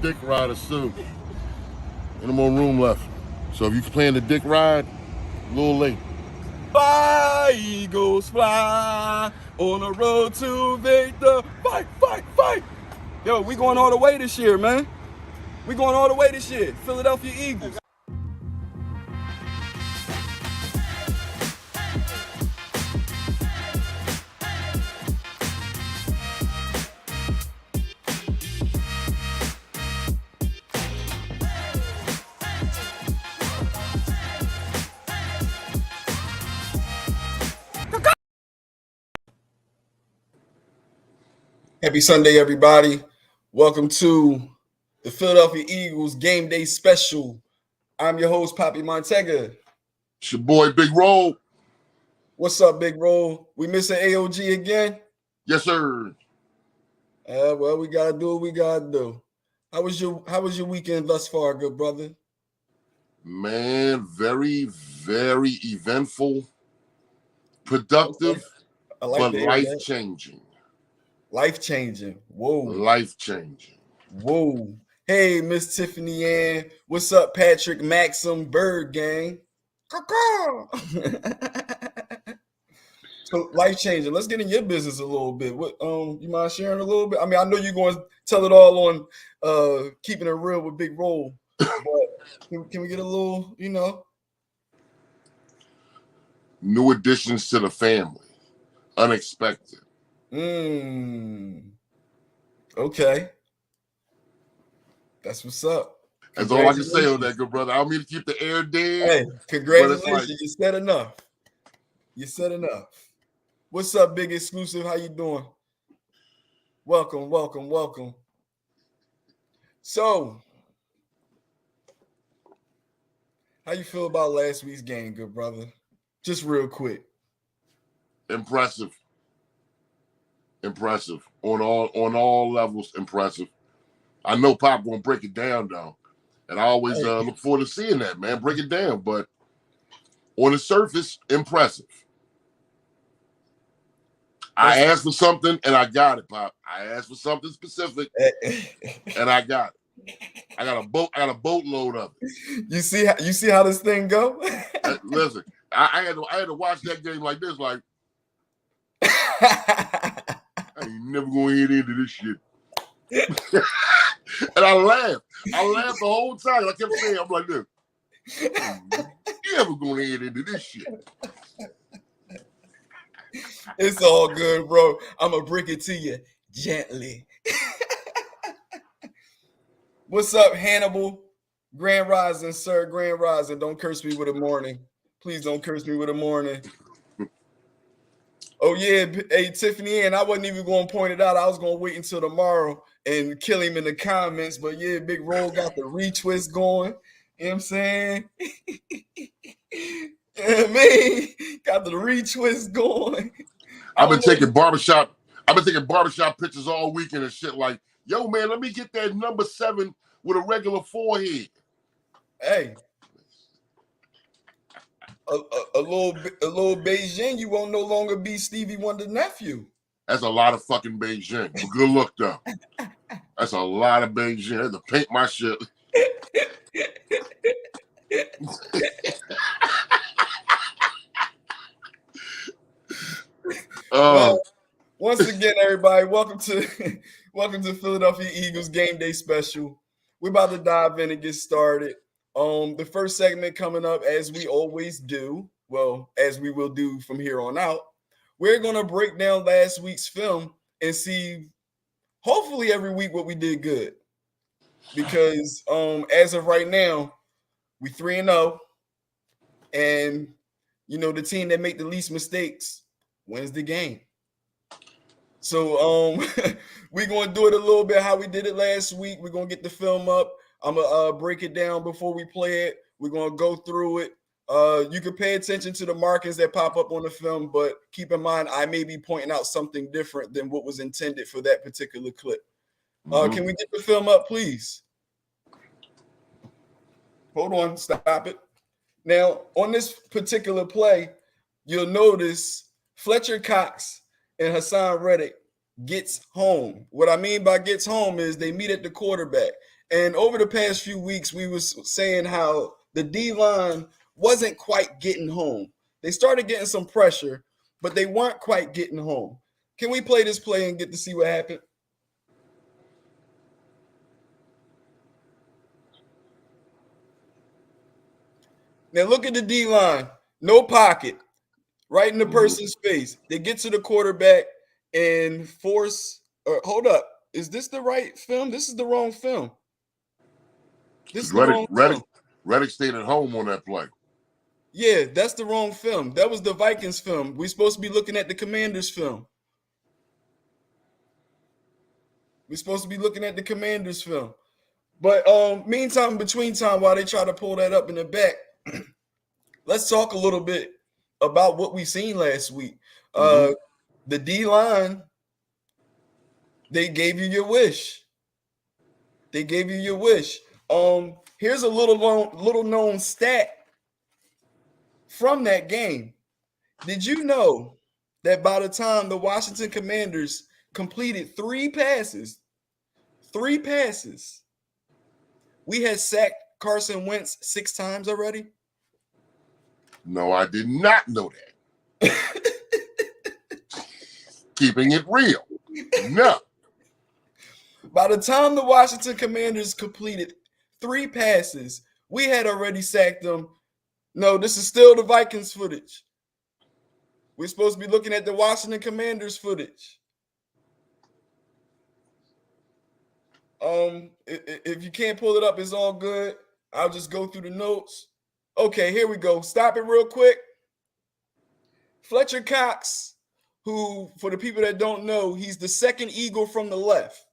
dick rider soon. Ain't no more room left. So if you playing the dick ride, a little late. Fly, Eagles, fly on the road to victory. Fight, fight, fight. Yo, we going all the way this year, man. We going all the way this year. Philadelphia Eagles. Happy Sunday, everybody. Welcome to the Philadelphia Eagles Game Day Special. I'm your host, Poppy Montega. It's your boy, Big Roll. What's up, Big Roll? We missing AOG again? Yes, sir. Well, we gotta do what we gotta do. How was your weekend thus far, good brother? Man, very, very eventful, productive, Okay. but life-changing. Life-changing. Whoa. Life-changing. Whoa. Hey, Miss Tiffany Ann. What's up, Patrick Maxim Bird Gang? So life-changing. Let's get in your business a little bit. What you mind sharing a little bit? I mean, I know you're going to tell it all on keeping it real with Big Roll, but can we get a little, New additions to the family. Unexpected. Okay. That's what's up. That's all I can say on that, good brother. I don't mean to keep the air dead. Hey, congratulations. You said enough. You said enough. What's up, Big Exclusive? How you doing? Welcome, welcome, welcome. So, how you feel about last week's game, good brother? Just real quick. Impressive. On all levels, impressive. I know Pop gonna break it down though, and I always look forward to seeing that, man. Break it down, but on the surface, impressive. I asked for something and I got it, Pop. I asked for something specific and I got it. I got a boatload of it. You see how this thing go? Listen, I had to watch that game like this, like I ain't never gonna hit into this shit. And I laughed. I laughed the whole time. I kept saying, I'm like, look, you ever gonna hit into this shit? It's all good, bro. I'm gonna bring it to you gently. What's up, Hannibal? Grand Rising, sir. Grand Rising. Don't curse me with a morning. Please don't curse me with a morning. Oh, yeah. Hey, Tiffany Ann, I wasn't even going to point it out. I was going to wait until tomorrow and kill him in the comments. But, yeah, Big Roll got the retwist going. You know what I'm saying? Yeah, man, got the retwist going. I've been taking barbershop pictures all weekend and shit like, yo, man, let me get that number 7 with a regular forehead. Hey. A little Beijing, you won't no longer be Stevie Wonder's nephew. That's a lot of fucking Beijing. But good look though. That's a lot of Beijing. I had to paint my shit. Well, once again, everybody, welcome to Philadelphia Eagles Game Day Special. We're about to dive in and get started. The first segment coming up, as we always do, well, as we will do from here on out, we're going to break down last week's film and see, hopefully every week, what we did good. Because as of right now, we 3-0, and the team that make the least mistakes wins the game. So we're going to do it a little bit how we did it last week. We're going to get the film up. I'm going to break it down before we play it. We're going to go through it. You can pay attention to the markings that pop up on the film, but keep in mind, I may be pointing out something different than what was intended for that particular clip. Can we get the film up, please? Hold on. Stop it. Now, on this particular play, you'll notice Fletcher Cox and Hassan Reddick gets home. What I mean by gets home is they meet at the quarterback. And over the past few weeks, we was saying how the D-line wasn't quite getting home. They started getting some pressure, but they weren't quite getting home. Can we play this play and get to see what happened? Now look at the D-line. No pocket. Right in the person's face. They get to the quarterback and force hold up. Is this the right film? This is the wrong film. This is the wrong film. Reddick stayed at home on that play. Yeah, that's the wrong film. That was the Vikings film. We're supposed to be looking at the Commanders film. We're supposed to be looking at the Commanders film. But meantime, between time, while they try to pull that up in the back, let's talk a little bit about what we seen last week. The D-line, they gave you your wish. They gave you your wish. Here's a little known stat from that game. Did you know that by the time the Washington Commanders completed three passes, we had sacked Carson Wentz 6 times already? No, I did not know that. Keeping it real. No. By the time the Washington Commanders completed 3 passes, we had already sacked them. No, this is still the Vikings footage. We're supposed to be looking at the Washington Commanders footage. If you can't pull it up, it's all good. I'll just go through the notes. Okay, here we go. Stop it real quick. Fletcher Cox, who, for the people that don't know, he's the second Eagle from the left.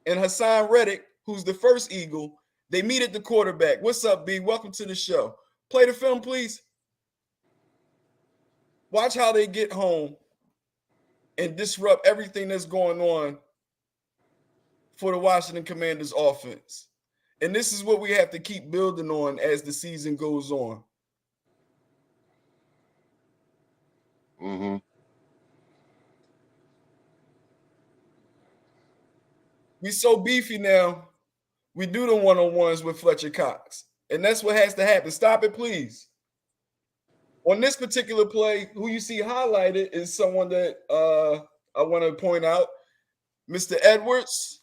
And Hassan Reddick, who's the first Eagle, they meet at the quarterback. What's up, B? Welcome to the show. Play the film, please. Watch how they get home and disrupt everything that's going on for the Washington Commanders offense. And this is what we have to keep building on as the season goes on. We so beefy now, we do the one-on-ones with Fletcher Cox. And that's what has to happen. Stop it, please. On this particular play, who you see highlighted is someone that I want to point out, Mr. Edwards.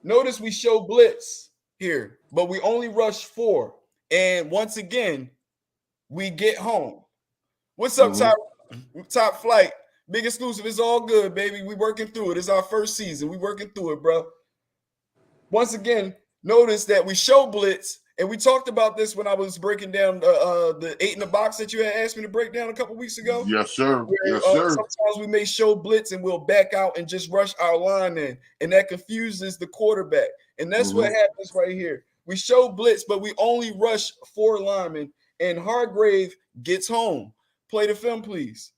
Notice we show blitz here, but we only rush 4. And once again, we get home. What's up, top flight? Big exclusive. It's all good, baby. We working through it. It's our first season. We working through it, bro. Once again, notice that we show blitz, and we talked about this when I was breaking down the 8 in the box that you had asked me to break down a couple weeks ago. Yes, sir. Where, yes, sir. Sometimes we may show blitz and we'll back out and just rush our line in, and that confuses the quarterback. And that's what happens right here. We show blitz, but we only rush 4 linemen, and Hargrave gets home. Play the film, please.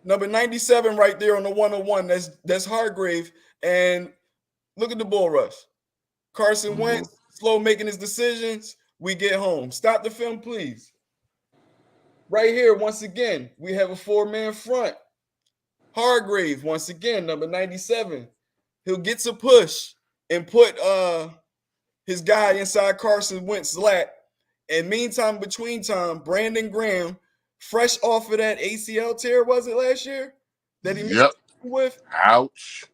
Number 97 right there on the 101. That's Hargrave. And look at the bull rush. Carson Wentz, slow making his decisions. We get home. Stop the film, please. Right here, once again, we have a 4-man front. Hargrave, once again, number 97. He'll get a push and put his guy inside Carson Wentz's lap. And meantime, between time, Brandon Graham, fresh off of that ACL tear, was it last year? That he missed with? Ouch.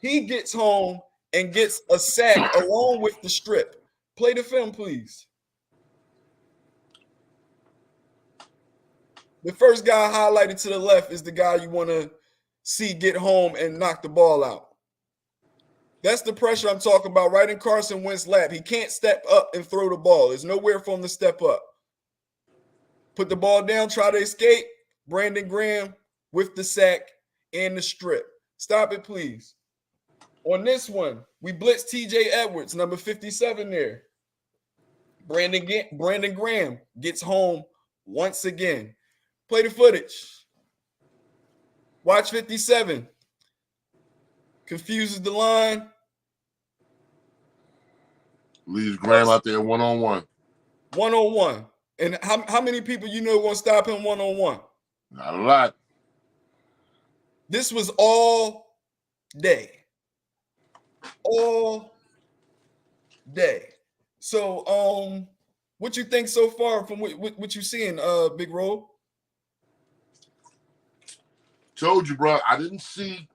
He gets home and gets a sack along with the strip. Play the film, please. The first guy highlighted to the left is the guy you want to see get home and knock the ball out. That's the pressure I'm talking about right in Carson Wentz's lap. He can't step up and throw the ball. There's nowhere for him to step up. Put the ball down, try to escape. Brandon Graham with the sack and the strip. Stop it, please. On this one, we blitz TJ Edwards, number 57 there. Brandon Graham gets home once again. Play the footage. Watch 57. Confuses the line. Leaves Graham out there one-on-one. One-on-one. And how many people you know are going to stop him one-on-one? Not a lot. This was all day. All day. So, what you think so far from what you seeing, Big Roll? Told you, bro. I didn't see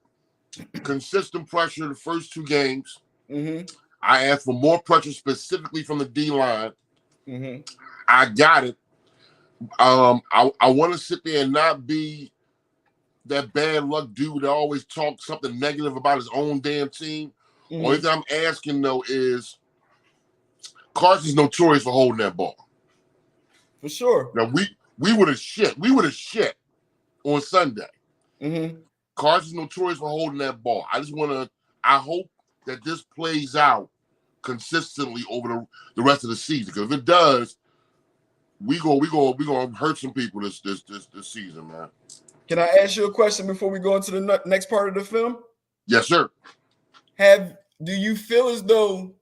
consistent pressure the first two games. Mm-hmm. I asked for more pressure specifically from the D line. Mm-hmm. I got it. I want to sit there and not be that bad luck dude that always talks something negative about his own damn team. Mm-hmm. Only thing I'm asking though is Carson's notorious for holding that ball. For sure. Now we would have shit. We would have shit on Sunday. Mm-hmm. Carson's notorious for holding that ball. I hope that this plays out consistently over the rest of the season. Because if it does, we gonna hurt some people this season, man. Can I ask you a question before we go into the next part of the film? Yes, sir. Do you feel as though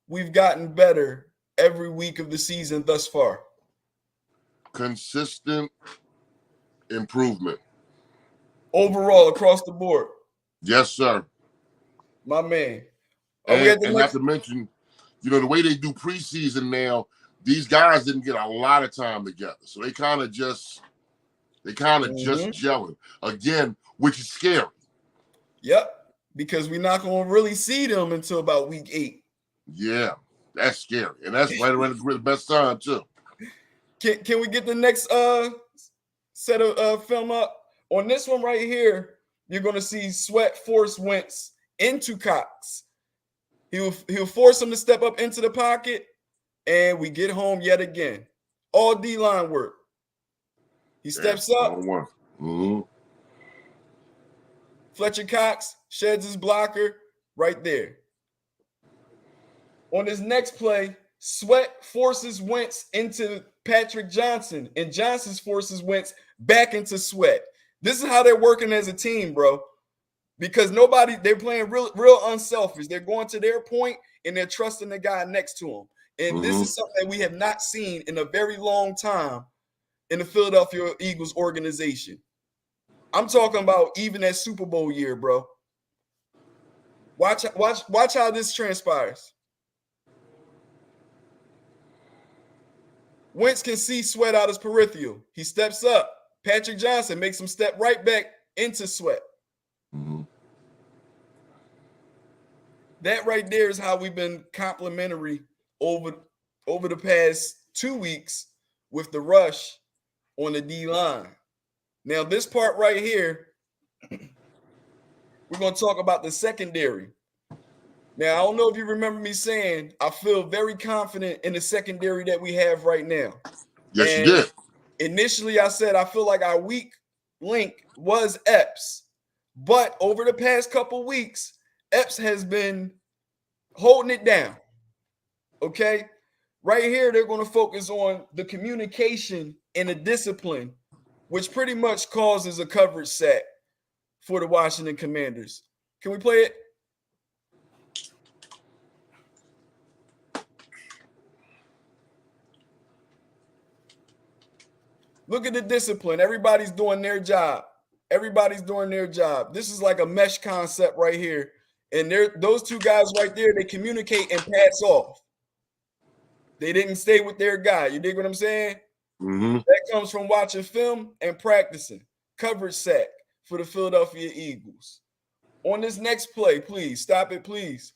we've gotten better every week of the season thus far? Consistent improvement. Overall, across the board? Yes, sir. My man. And not to mention, the way they do preseason now, these guys didn't get a lot of time together. So they kind of just gelling. Again, which is scary. Yep. Because we're not going to really see them until about week 8. Yeah, that's scary. And that's right around the best time, too. Can we get the next set of film up? On this one right here, you're going to see Sweat force Wentz into Cox. He'll force him to step up into the pocket, and we get home yet again. All D-line work. He steps up. Mm-hmm. Fletcher Cox sheds his blocker right there. On his next play, Sweat forces Wentz into Patrick Johnson, and Johnson forces Wentz back into Sweat. This is how they're working as a team, bro. Because they're playing real unselfish. They're going to their point, and they're trusting the guy next to them. And this is something that we have not seen in a very long time in the Philadelphia Eagles organization. I'm talking about even that Super Bowl year, bro. Watch how this transpires. Wentz can see Sweat out his peripheral. He steps up. Patrick Johnson makes him step right back into Sweat. Mm-hmm. That right there is how we've been complimentary over the past 2 weeks with the rush on the D-line. Now, this part right here, we're going to talk about the secondary. Now, I don't know if you remember me saying I feel very confident in the secondary that we have right now. Yes, you did. Initially, I said I feel like our weak link was Epps. But over the past couple weeks, Epps has been holding it down. Okay? Right here, they're going to focus on the communication and the discipline, which pretty much causes a coverage sack for the Washington Commanders. Can we play it? Look at the discipline. Everybody's doing their job. Everybody's doing their job. This is like a mesh concept right here. And those two guys right there, they communicate and pass off. They didn't stay with their guy. You dig what I'm saying? Mm-hmm. That comes from watching film and practicing. Coverage sack for the Philadelphia Eagles. On this next play, please. Stop it, please.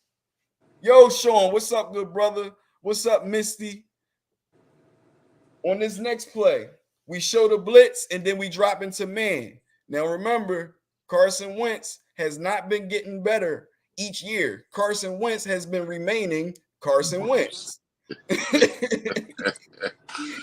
Yo, Sean, what's up, good brother? What's up, Misty? On this next play, we show the blitz, and then we drop into man. Now, remember, Carson Wentz has not been getting better each year. Carson Wentz has been remaining Carson Wentz.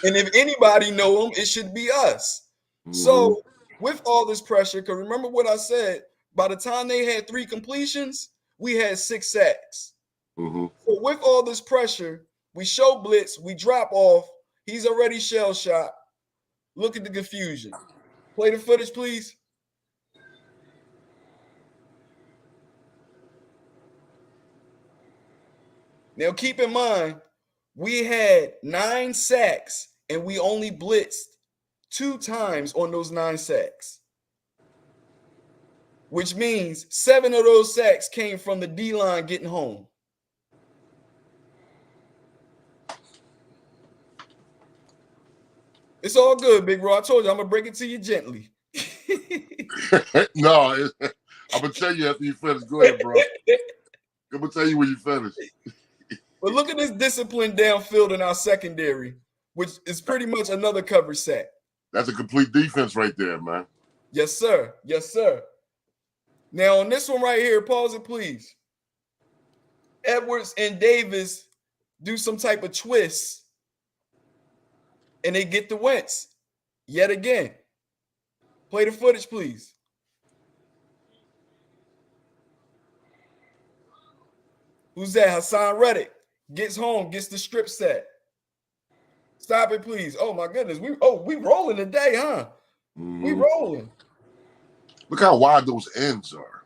And if anybody know him, it should be us. Mm-hmm. So, with all this pressure, because remember what I said, by the time they had 3 completions, we had 6 sacks. Mm-hmm. So, with all this pressure, we show blitz, we drop off. He's already shell shot. Look at the confusion. Play the footage, please. Now, keep in mind, we had 9 sacks, and we only blitzed 2 times on those 9 sacks. which means 7 of those sacks came from the D-line getting home. It's all good, Big Bro. I told you I'm gonna break it to you gently. No, I'm gonna tell you after you finish. Go ahead, bro. I'm gonna tell you when you finish. But look at this discipline downfield in our secondary, which is pretty much another cover sack. That's a complete defense right there, man. Yes, sir. Yes, sir. Now on this one right here, pause it, please. Edwards and Davis do some type of twist, and they get the Wentz yet again. Play the footage, please. Who's that? Hassan Reddick gets home, gets the strip set. Stop it, please. Oh my goodness. We rolling today, huh? We rolling. Look how wide those ends are.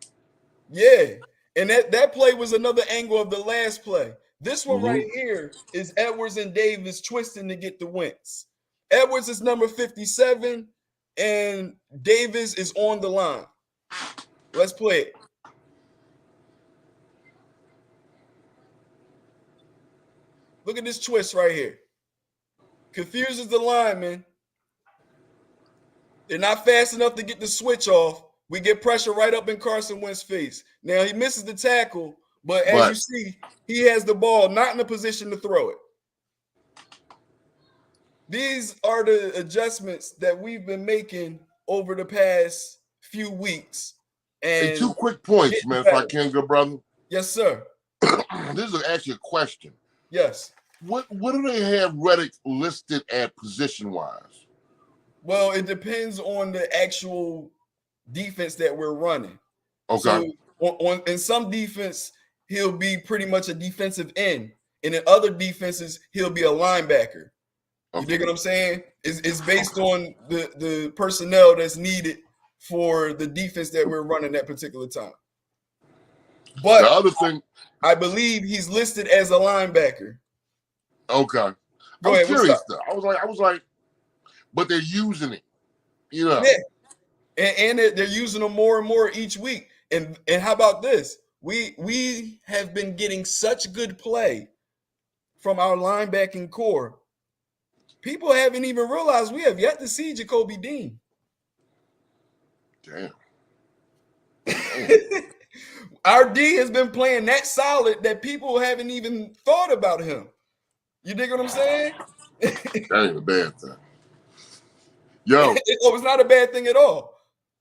Yeah. And that play was another angle of the last play. This one right here is Edwards and Davis twisting to get the Wentz. Edwards is number 57, and Davis is on the line. Let's play it. Look at this twist right here. Confuses the lineman. They're not fast enough to get the switch off. We get pressure right up in Carson Wentz's face. Now he misses the tackle, but as you see, he has the ball not in a position to throw it. These are the adjustments that we've been making over the past few weeks. And hey, 2 quick points, man, if I can, good brother. Yes, sir. This is actually a question. Yes. What do they have Reddick listed at position-wise? Well, it depends on the actual defense that we're running. Okay. So in some defense, he'll be pretty much a defensive end. And in other defenses, he'll be a linebacker. You dig what I'm saying? It's based on the personnel that's needed for the defense that we're running at particular time. But the other thing, I believe he's listed as a linebacker. Okay. Go I was ahead, curious though. I was like, but they're using it, you know. Yeah. And they're using them more and more each week. And how about this? We have been getting such good play from our linebacking core. People haven't even realized we have yet to see Jacoby Dean. Damn. Our D has been playing that solid that people haven't even thought about him. You dig what I'm saying? That ain't a bad thing. Yo. It's not a bad thing at all.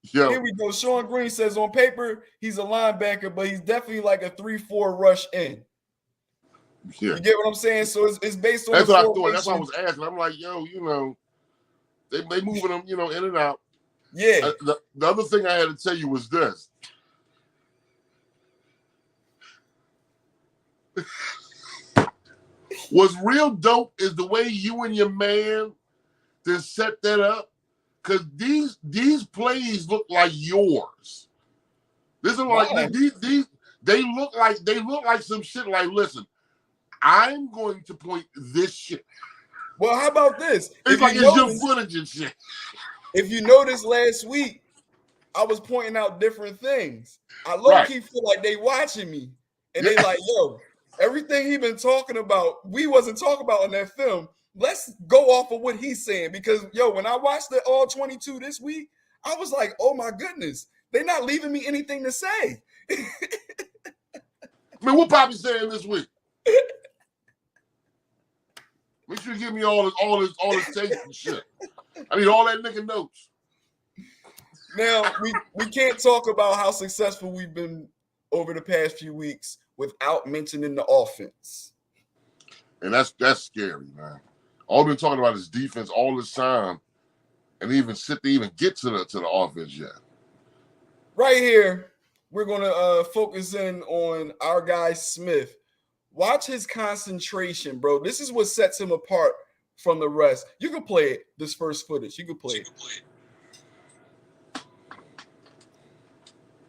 Yo. Here we go. Sean Green says on paper, he's a linebacker, but he's definitely like a 3-4 rush in. Yeah. You get what I'm saying? So it's based on that's what I thought. That's what I was asking. I'm like, yo, you know, they moving them, you know, in and out. Yeah. The other thing I had to tell you was this. What's real dope is the way you and your man just set that up. Cause these plays look like yours. This is like these they look like some shit like, listen, I'm going to point this shit. Well, how about this? It's like it's your footage and shit. If you noticed last week, I was pointing out different things. I low-key feel like they watching me. And they like, yo, everything he been talking about, we wasn't talking about in that film. Let's go off of what he's saying. Because, yo, when I watched the all 22 this week, I was like, oh, my goodness. They're not leaving me anything to say. Man, what Poppy saying this week? Make sure you give me all this tape and shit. I need all that nigga notes. Now, we can't talk about how successful we've been over the past few weeks without mentioning the offense. And that's scary, man. All we've been talking about is defense all this time, and even get to the offense yet. Right here, we're gonna focus in on our guy Smith. Watch his concentration, bro. This is what sets him apart from the rest. You can play it, this first footage. You can play it.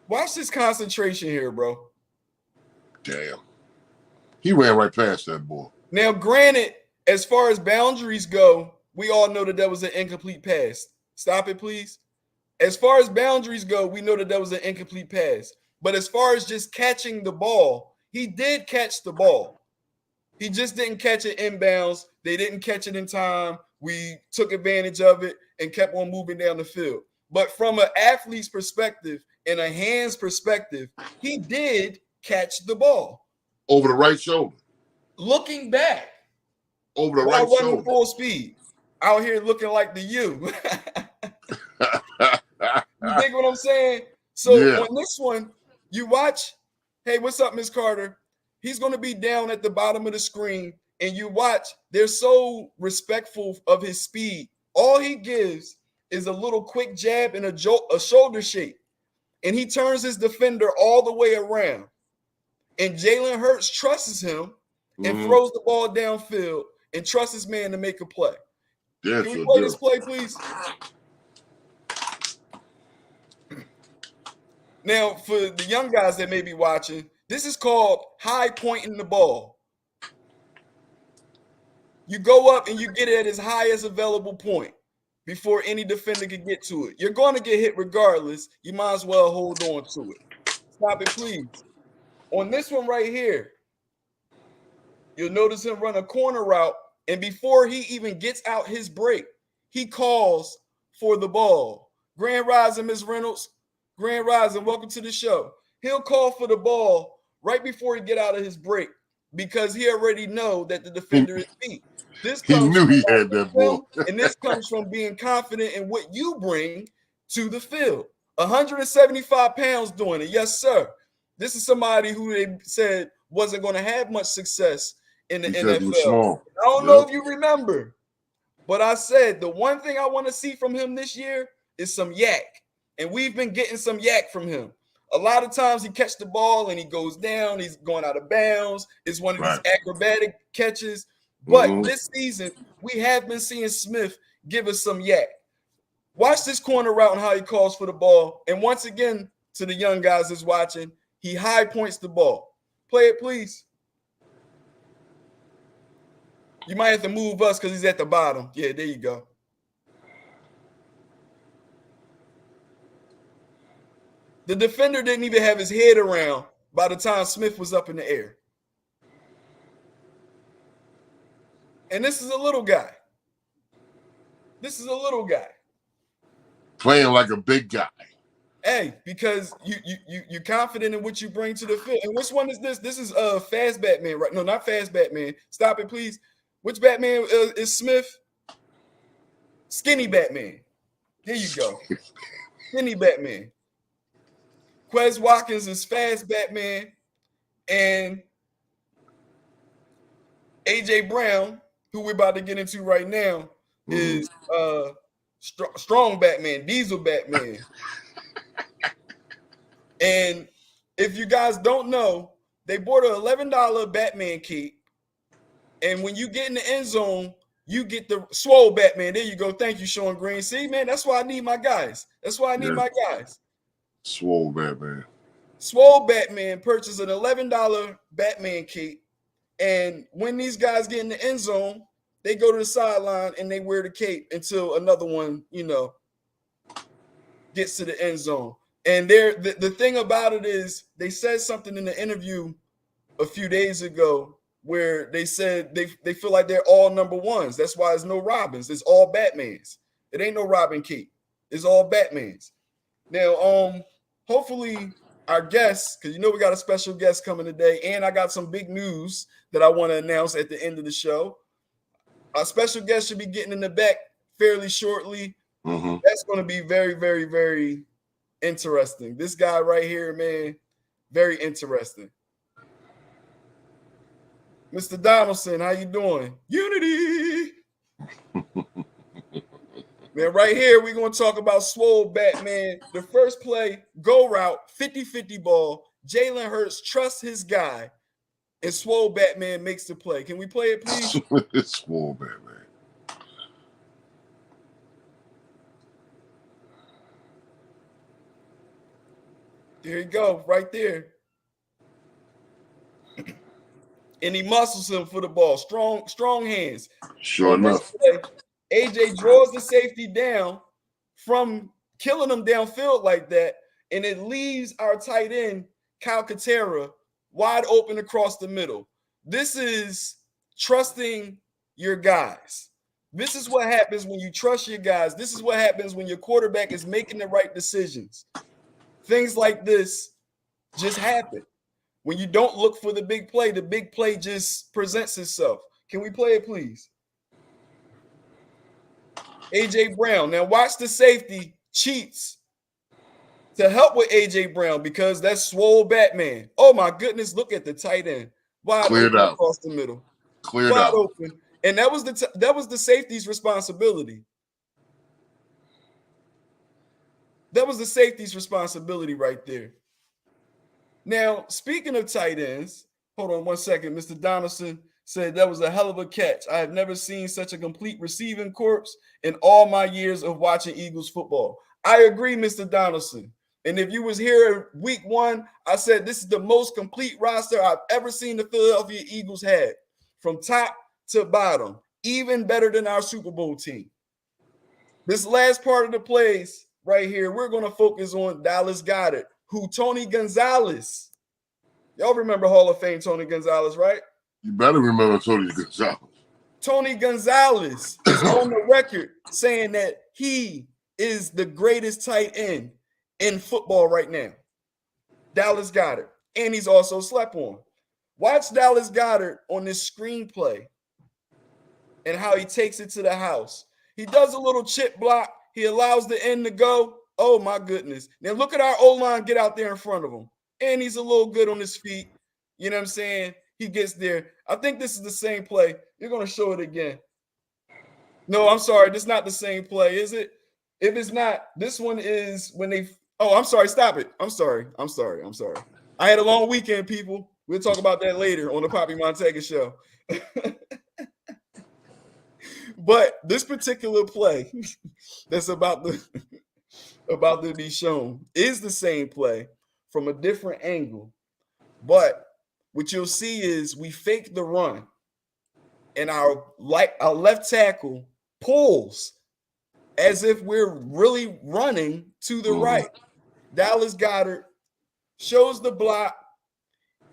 Watch this concentration here, bro. Damn. He ran right past that boy. Now, granted, as far as boundaries go, we all know that was an incomplete pass. Stop it, please. As far as boundaries go, we know that was an incomplete pass. But as far as just catching the ball, he did catch the ball. He just didn't catch it inbounds. They didn't catch it in time. We took advantage of it and kept on moving down the field. But from an athlete's perspective and a hand's perspective, he did catch the ball. Over the right shoulder. Looking back. Over the right shoulder. Full speed. Out here looking like the U. You dig what I'm saying? So on this one, you watch, hey, what's up, Miss Carter? He's going to be down at the bottom of the screen, and you watch, they're so respectful of his speed. All he gives is a little quick jab and a shoulder shake, and he turns his defender all the way around. And Jalen Hurts trusts him and throws the ball downfield and trusts his man to make a play. Yeah, can we play this play, please? Now, for the young guys that may be watching, this is called high pointing the ball. You go up and you get it at as high as available point before any defender can get to it. You're going to get hit regardless. You might as well hold on to it. Stop it, please. On this one right here, you'll notice him run a corner route, and before he even gets out his break, he calls for the ball. Grand Rising, Ms. Reynolds. Grand Rising, welcome to the show. He'll call for the ball right before he get out of his break because he already know that the defender is beat. He knew he had that ball. And this comes from being confident in what you bring to the field. 175 pounds doing it. Yes, sir. This is somebody who they said wasn't going to have much success in the NFL. I don't know if you remember, but I said the one thing I want to see from him this year is some yak. And we've been getting some yak from him. A lot of times he catch the ball and he goes down. He's going out of bounds. It's one of these acrobatic catches. But this season, we have been seeing Smith give us some yak. Watch this corner route and how he calls for the ball. And once again, to the young guys that's watching, he high points the ball. Play it, please. You might have to move us because he's at the bottom. Yeah, there you go. The defender didn't even have his head around by the time Smith was up in the air. And this is a little guy. This is a little guy. Playing like a big guy. Hey, because you're confident in what you bring to the field. And which one is this? This is Fast Batman, right? No, not Fast Batman. Stop it, please. Which Batman is Smith? Skinny Batman. There you go. Skinny Batman. Quez Watkins is Fast Batman, and AJ Brown, who we're about to get into right now, is Strong Batman, Diesel Batman. And if you guys don't know, they bought an $11 Batman cape, and when you get in the end zone, you get the Swole Batman. There you go. Thank you, Sean Green. See, man, that's why I need my guys. That's why I need my guys. Swole Batman. Swole Batman purchased an $11 Batman cape, and when these guys get in the end zone, they go to the sideline and they wear the cape until another one, gets to the end zone. And the thing about it is they said something in the interview a few days ago where they said they feel like they're all number ones. That's why there's no Robins. It's all Batmans. It ain't no Robin cape. It's all Batmans. Now, hopefully our guests, because we got a special guest coming today, and I got some big news that I want to announce at the end of the show. Our special guest should be getting in the back fairly shortly. That's going to be very, very, very interesting. This guy right here, man, very interesting. Mr. Donaldson, how you doing? Unity. Man, right here, we're going to talk about Swole Batman. The first play, go route, 50-50 ball. Jalen Hurts trusts his guy, and Swole Batman makes the play. Can we play it, please? Swole Batman. There you go, right there. And he muscles him for the ball. Strong hands. Sure enough. AJ draws the safety down from killing them downfield like that, and it leaves our tight end, Kyle Katera, wide open across the middle. This is trusting your guys. This is what happens when you trust your guys. This is what happens when your quarterback is making the right decisions. Things like this just happen. When you don't look for the big play just presents itself. Can we play it, please? A.J. Brown. Now watch the safety cheats to help with A.J. Brown because that's swole Batman. Oh, my goodness. Look at the tight end. Wide Cleared open out. across the middle. Cleared Wide out. open. And that was the safety's responsibility. That was the safety's responsibility right there. Now, speaking of tight ends, hold on one second. Mr. Donaldson said that was a hell of a catch. I have never seen such a complete receiving corps in all my years of watching Eagles football. I agree, Mr. Donaldson. And if you was here week 1, I said this is the most complete roster I've ever seen the Philadelphia Eagles have, from top to bottom, even better than our Super Bowl team. This last part of the plays right here, we're going to focus on Dallas Goedert, who Tony Gonzalez. Y'all remember Hall of Fame Tony Gonzalez, right? You better remember Tony Gonzalez. Tony Gonzalez is on the record saying that he is the greatest tight end in football right now. Dallas Goedert. And he's also slept on. Watch Dallas Goedert on this screenplay and how he takes it to the house. He does a little chip block. He allows the end to go. Oh, my goodness. Now, look at our O-line get out there in front of him. And he's a little good on his feet. You know what I'm saying? He gets there. I think this is the same play. You're going to show it again. No, I'm sorry. This is not the same play, is it? If it's not, this one is when they – oh, I'm sorry. Stop it. I'm sorry. I had a long weekend, people. We'll talk about that later on the Poppy Montega show. But this particular play that's about to be shown is the same play from a different angle. But what you'll see is we fake the run, and our left tackle pulls as if we're really running to the right. Dallas Goedert shows the block.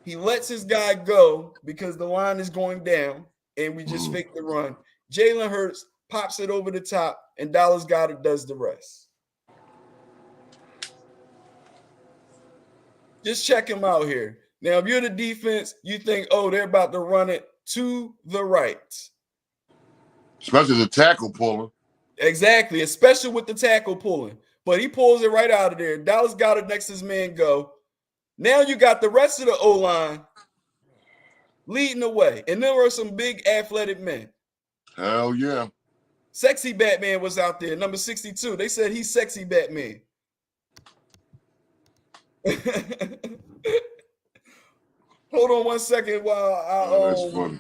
He lets his guy go because the line is going down, and we just fake the run. Jalen Hurts pops it over the top, and Dallas Goedert does the rest. Just check him out here. Now, if you're the defense, you think, oh, they're about to run it to the right. Especially the tackle pulling. Exactly, especially with the tackle pulling. But he pulls it right out of there. Dallas Goedert next to his man go. Now you got the rest of the O-line leading the way. And there were some big athletic men. Hell yeah. Sexy Batman was out there, number 62. They said he's sexy Batman. Hold on one second while That's funny.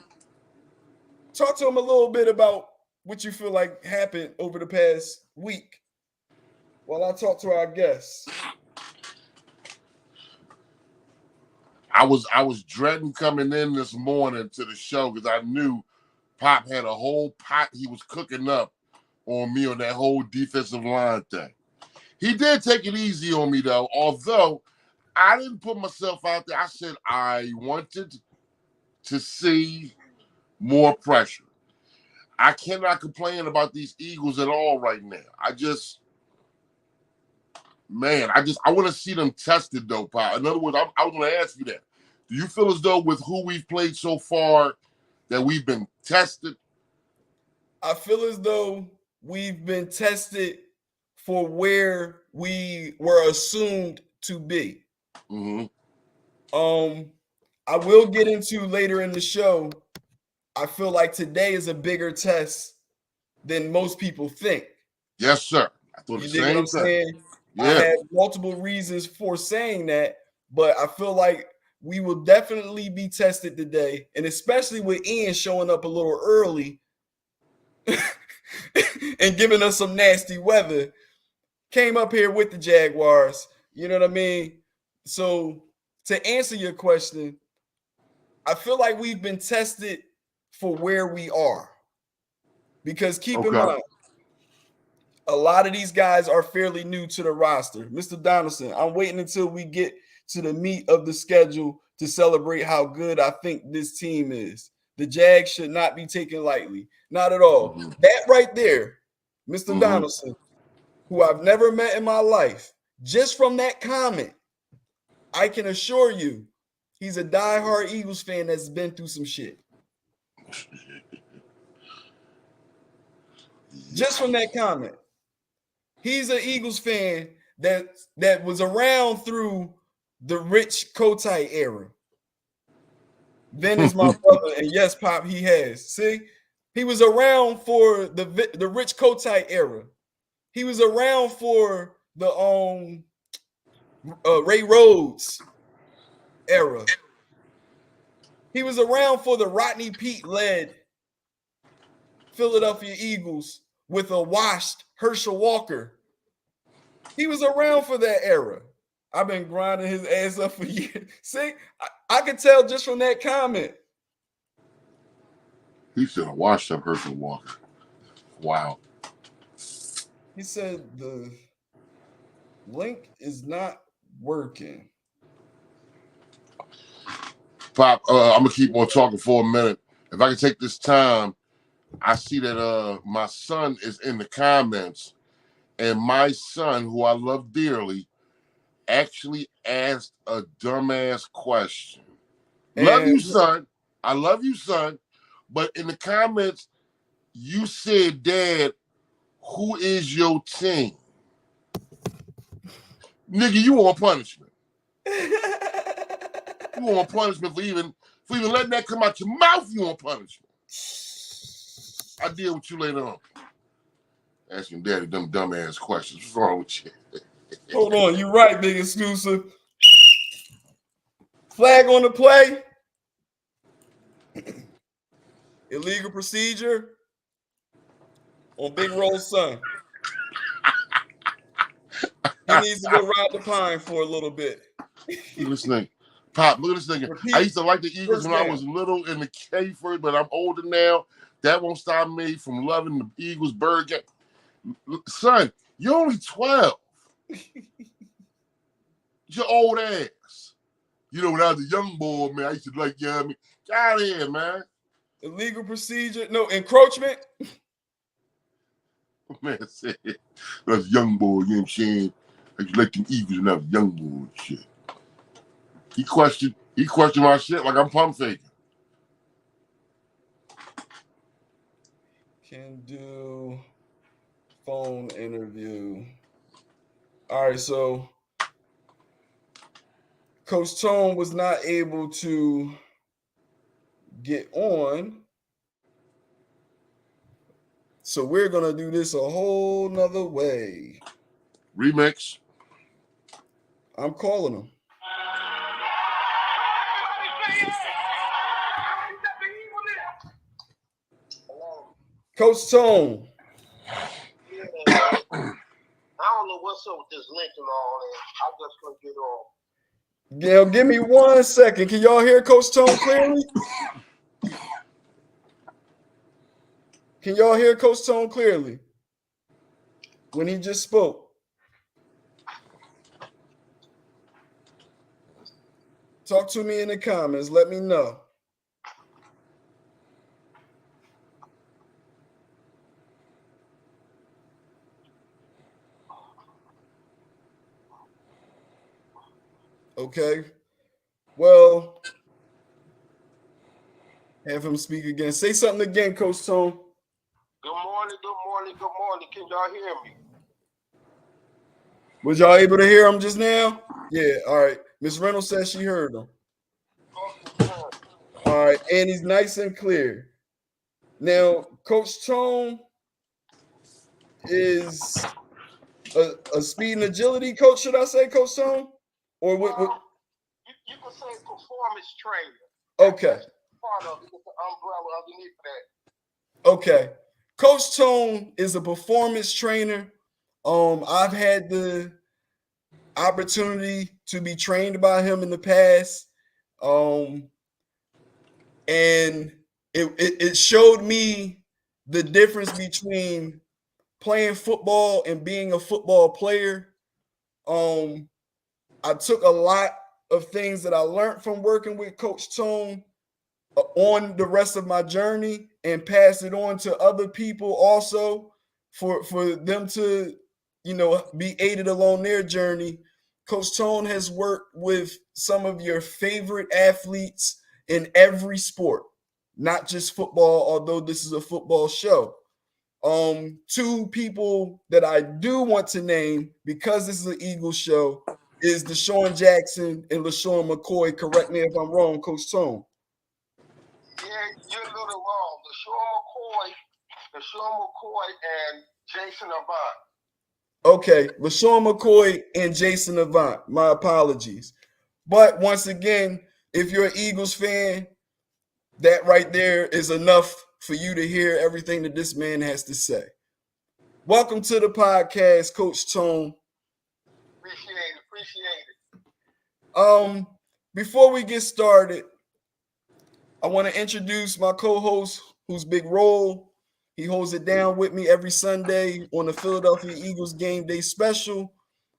Talk to him a little bit about what you feel like happened over the past week while I talk to our guests. I was dreading coming in this morning to the show because I knew Pop had a whole pot he was cooking up on me on that whole defensive line thing. He did take it easy on me, though, although I didn't put myself out there. I said I wanted to see more pressure. I cannot complain about these Eagles at all right now. I want to see them tested, though, Pop. In other words, I was going to ask you that. Do you feel as though with who we've played so far that we've been tested? I feel as though we've been tested for where we were assumed to be. Mm-hmm. I will get into later in the show. I feel like today is a bigger test than most people think. Yes, sir. I thought the same thing. Yeah. I have multiple reasons for saying that, but I feel like we will definitely be tested today, and especially with Ian showing up a little early and giving us some nasty weather. Came up here with the Jaguars. You know what I mean? So to answer your question, I feel like we've been tested for where we are. Because keep in mind, a lot of these guys are fairly new to the roster. Mr. Donaldson, I'm waiting until we get to the meat of the schedule to celebrate how good I think this team is. The Jags should not be taken lightly. Not at all. Mhm. That right there, Mr. Mhm. Donaldson, who I've never met in my life, just from that comment, I can assure you he's a diehard Eagles fan that's been through some shit. Just from that comment. He's an Eagles fan that was around through the Rich Kotite era. Ben is my brother, and yes, Pop, he has. See, he was around for the Rich Kotite era. He was around for the Ray Rhodes era. He was around for the Rodney Peete led Philadelphia Eagles with a washed Herschel Walker. He was around for that era. I've been grinding his ass up for years. See, I could tell just from that comment. He should have watched up Herschel Walker. Wow. He said the link is not working. Pop, I'm gonna keep on talking for a minute. If I can take this time, I see that my son is in the comments, and my son, who I love dearly, actually asked a dumbass question. Love you, son. I love you, son. But in the comments, you said, Dad, who is your team? Nigga, you want punishment. You want punishment for even letting that come out your mouth. You want punishment. I deal with you later on. Asking Daddy them dumbass questions. What's wrong with you? Hold on, you right, big exclusive. Flag on the play. Illegal procedure on Big Roll's son. He needs to go ride the pine for a little bit. Look at this thing. Pop, look at this thing. I used to like the Eagles when I was little in the K-Ford, but I'm older now. That won't stop me from loving the Eagles bird game. Son, you're only 12. Your old ass. You know, when I was a young boy, man, I used to like, you know what I mean? Get out of here, man. Illegal procedure. No, encroachment. Man, I said, that's young boy, you know what I'm saying? Like you like them Eagles when I was young boy and shit. He questioned my shit like I'm pump faking. Can do phone interview. All right, so Coach Tone was not able to get on. So we're going to do this a whole nother way. Remix. I'm calling him. Coach Tone. Yeah, I don't know what's up with this link and all that. I just couldn't get on. Yeah, give me 1 second. Can y'all hear Coach Tone clearly? Can y'all hear Coach Tone clearly when he just spoke? Talk to me in the comments. Let me know. Okay. Well, have him speak again. Say something again, Coach Tone. Good morning, good morning, good morning. Can y'all hear me? Was y'all able to hear him just now? Yeah, all right. Miss Reynolds says she heard him. All right, and he's nice and clear. Now, Coach Tone is a speed and agility coach, should I say, Coach Tone? Or what? You can say performance trainer. Okay. Part of it with the umbrella underneath that. Okay. Coach Tone is a performance trainer. I've had the opportunity to be trained by him in the past. And it showed me the difference between playing football and being a football player, I took a lot of things that I learned from working with Coach Tone on the rest of my journey and pass it on to other people also for them to, be aided along their journey. Coach Tone has worked with some of your favorite athletes in every sport, not just football, although this is a football show. Two people that I do want to name, because this is an Eagles show, is Deshaun Jackson and LaShawn McCoy. Correct me if I'm wrong, Coach Tone. Yeah, you're a little wrong. LaShawn McCoy and Jason Avant. Okay, LaShawn McCoy and Jason Avant. My apologies. But once again, if you're an Eagles fan, that right there is enough for you to hear everything that this man has to say. Welcome to the podcast, Coach Tone. Appreciate it. Before we get started, I want to introduce my co-host, who's Big Roll. He holds it down with me every Sunday on the Philadelphia Eagles Game Day Special.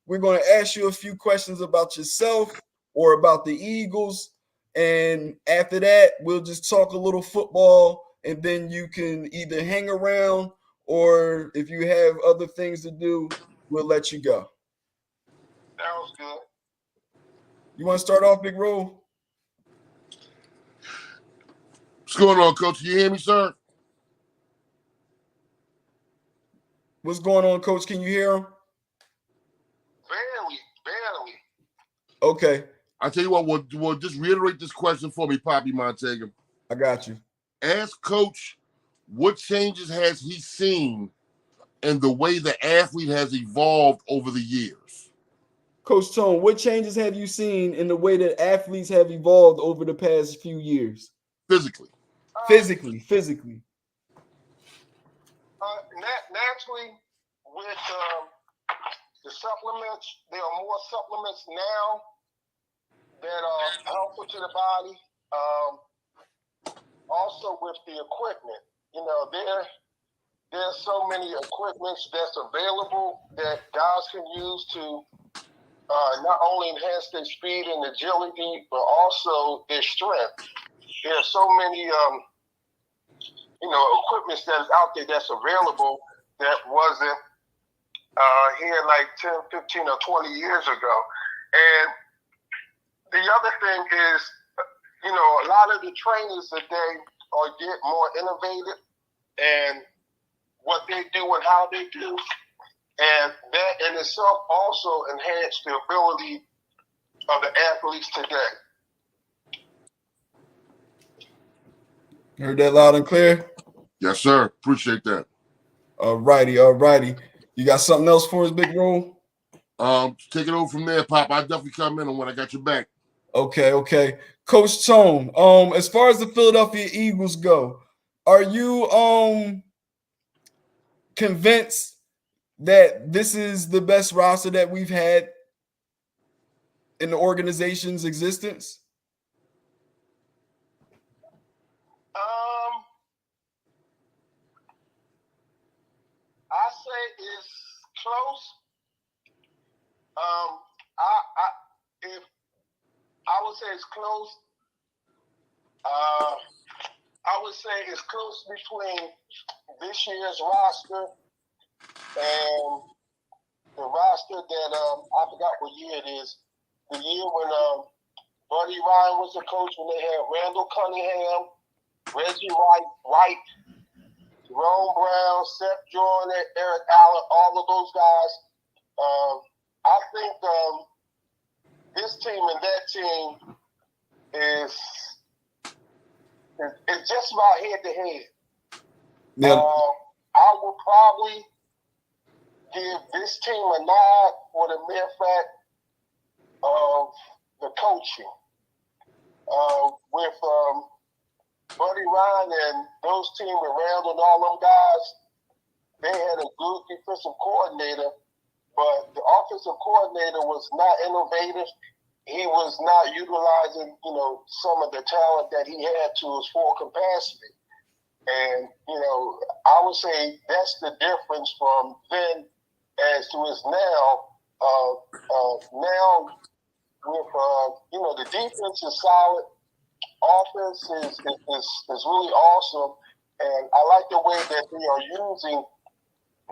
We're going to ask you a few questions about yourself or about the Eagles. And after that, we'll just talk a little football, and then you can either hang around or if you have other things to do, we'll let you go. Sounds good. You want to start off, Big Roll? What's going on, Coach? You hear me, sir? What's going on, Coach? Can you hear him? Barely. Okay. I tell you what, we'll just reiterate this question for me, Poppy Montega. I got you. Ask Coach, what changes has he seen in the way the athlete has evolved over the years? Coach Tone, what changes have you seen in the way that athletes have evolved over the past few years? Physically. Physically. Naturally, with the supplements, there are more supplements now that are helpful to the body. Also, with the equipment, there's so many equipments that's available that guys can use to not only enhance their speed and agility, but also their strength. There are so many equipment that's out there that's available that wasn't here like 10, 15, or 20 years ago. And the other thing is, a lot of the trainers today get more innovative and what they do and how they do. And that in itself also enhanced the ability of the athletes today. Heard that loud and clear? Yes, sir. Appreciate that. All righty. You got something else for us, Big Roll? Take it over from there, Pop. I'll definitely come in on when I got your back. Okay. Coach Tone, as far as the Philadelphia Eagles go, are you convinced that this is the best roster that we've had in the organization's existence? I say it's close. I would say it's close. I would say it's close between this year's roster and the roster that I forgot what year it is. The year when Buddy Ryan was the coach, when they had Randall Cunningham, Reggie White, Jerome Brown, Seth Jordan, Eric Allen, all of those guys. I think this team and that team is just about head to head. Yeah. I would probably give this team a nod for the mere fact of the coaching. With Buddy Ryan and those teams with Randall and all them guys, they had a good defensive coordinator, but the offensive coordinator was not innovative. He was not utilizing, some of the talent that he had to his full capacity. And, I would say that's the difference from then as to is now. Now with, the defense is solid. Offense is really awesome. And I like the way that they are using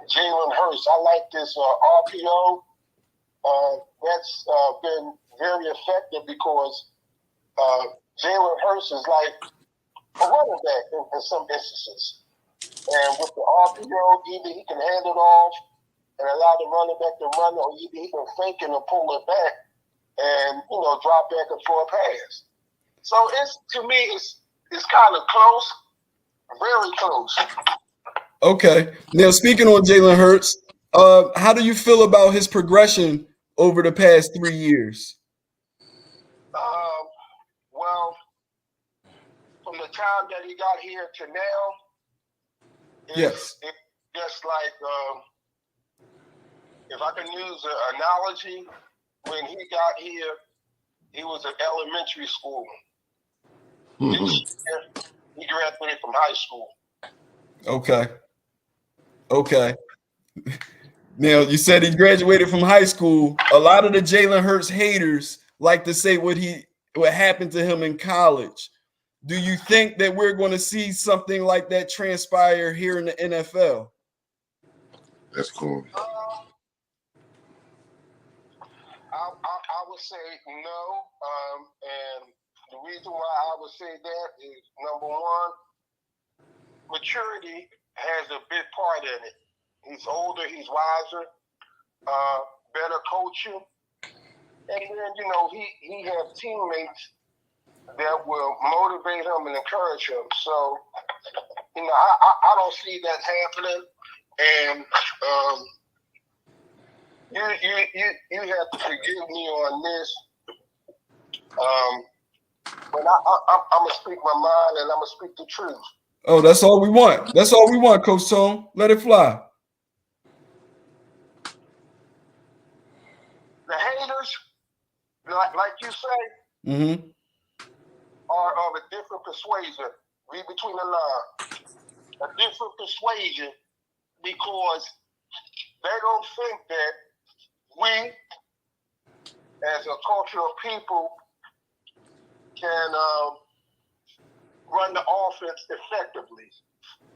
Jalen Hurts. I like this RPO. That's been very effective because Jalen Hurts is like a running back in some instances. And with the RPO, either he can hand it off and allow the running back to run, or either he can fake it and pull it back and, drop back and for a pass. So to me, it's kind of close, very close. Okay. Now, speaking on Jalen Hurts, how do you feel about his progression over the past 3 years? Well, from the time that he got here to now, yes, it's just like, if I can use an analogy, when he got here, he was in elementary school. This year, he graduated from high school. Okay. Now, you said he graduated from high school. A lot of the Jalen Hurts haters like to say what happened to him in college. Do you think that we're going to see something like that transpire here in the NFL? That's cool. I would say no. And the reason why I would say that is, number one, maturity has a big part in it. He's older, he's wiser, better coaching. And then, he has teammates that will motivate him and encourage him. So, I don't see that happening. And you have to forgive me on this. But I'm going to speak my mind and I'm going to speak the truth. Oh, that's all we want. That's all we want, Coach Tone. Let it fly. The haters, like you say, are of a different persuasion. Read between the lines. A different persuasion because they don't think that we, as a culture of people, can run the offense effectively.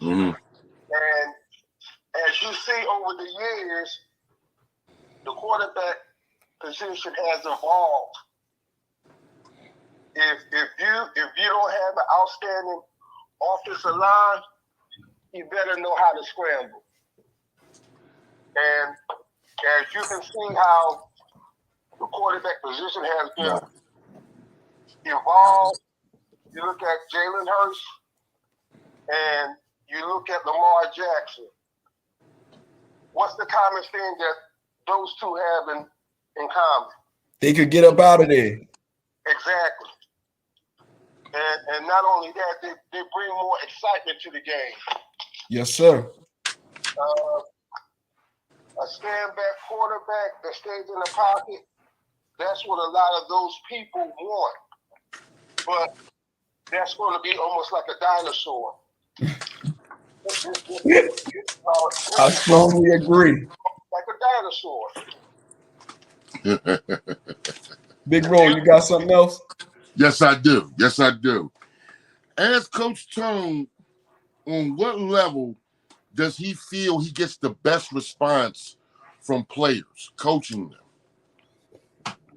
Mm-hmm. And as you see over the years, the quarterback position has evolved. If you don't have an outstanding offensive line, you better know how to scramble. And as you can see how the quarterback position has been evolved, you look at Jalen Hurts and you look at Lamar Jackson. What's the common thing that those two have in common? They could get up out of there. Exactly. And not only that, they bring more excitement to the game. Yes, sir. A stand-back quarterback that stays in the pocket, that's what a lot of those people want. But that's going to be almost like a dinosaur. I strongly agree. Like a dinosaur. Big Ro, you got something else? Yes, I do. As Coach Tone, on what level does he feel he gets the best response from players, coaching them?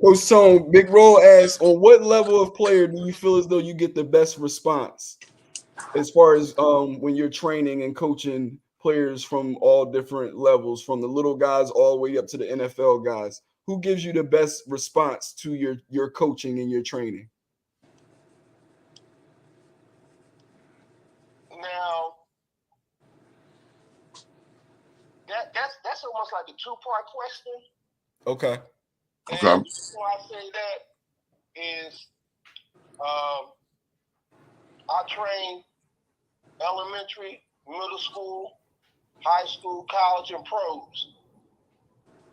Coach Tone, Big Ro asks, on what level of player do you feel as though you get the best response as far as when you're training and coaching players from all different levels, from the little guys all the way up to the NFL guys? Who gives you the best response to your coaching and your training? Now, that's almost like a two-part question. Okay. And the reason why I say that is I train elementary, middle school, high school, college, and pros.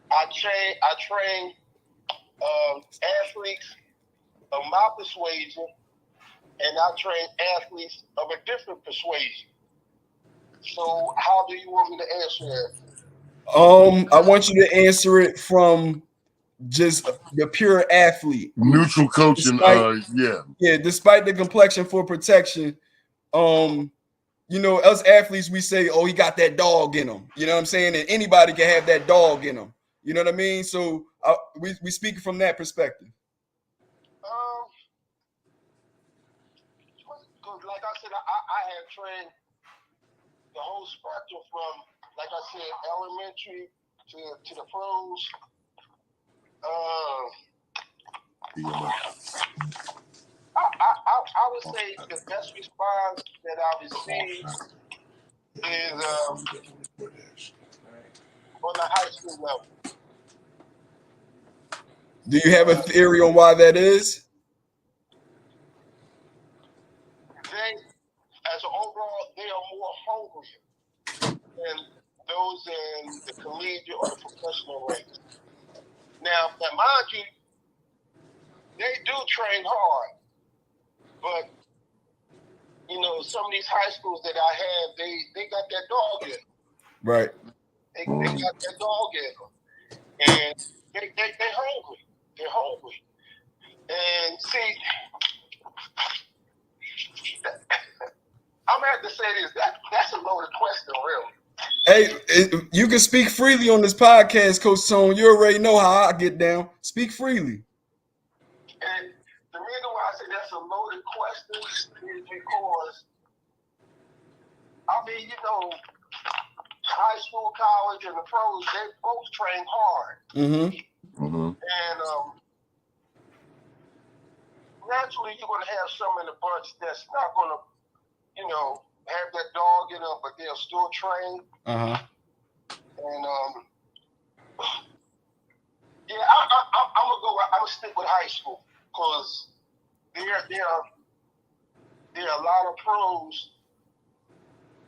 I train athletes of my persuasion, and I train athletes of a different persuasion. So how do you want me to answer that? I want you to answer it from just the pure athlete. Neutral coaching. Yeah. Despite the complexion for protection, us athletes, we say, oh, he got that dog in him. You know what I'm saying? And anybody can have that dog in him. You know what I mean? So we speak from that perspective. Like I said, I have trained the whole spectrum from, like I said, elementary to the pros. I would say the best response that I received is on the high school level. Do you have a theory on why that is? As an overall, they are more hungry than those in the collegiate or the professional ranks. Now, mind you, they do train hard, but some of these high schools that I have, they got that dog in them. Right. They got that dog in them, and they hungry. They're hungry, and see. I'm gonna have to say this. That's a loaded question, really. Hey, you can speak freely on this podcast, Coach Tone. You already know how I get down. Speak freely. And the reason why I say that's a loaded question is because, high school, college, and the pros, they both train hard. Mm-hmm. And naturally, you're going to have some in the bunch that's not going to, have that dog in them, but they'll still train. Uh-huh. And I'm gonna stick with high school because there are a lot of pros,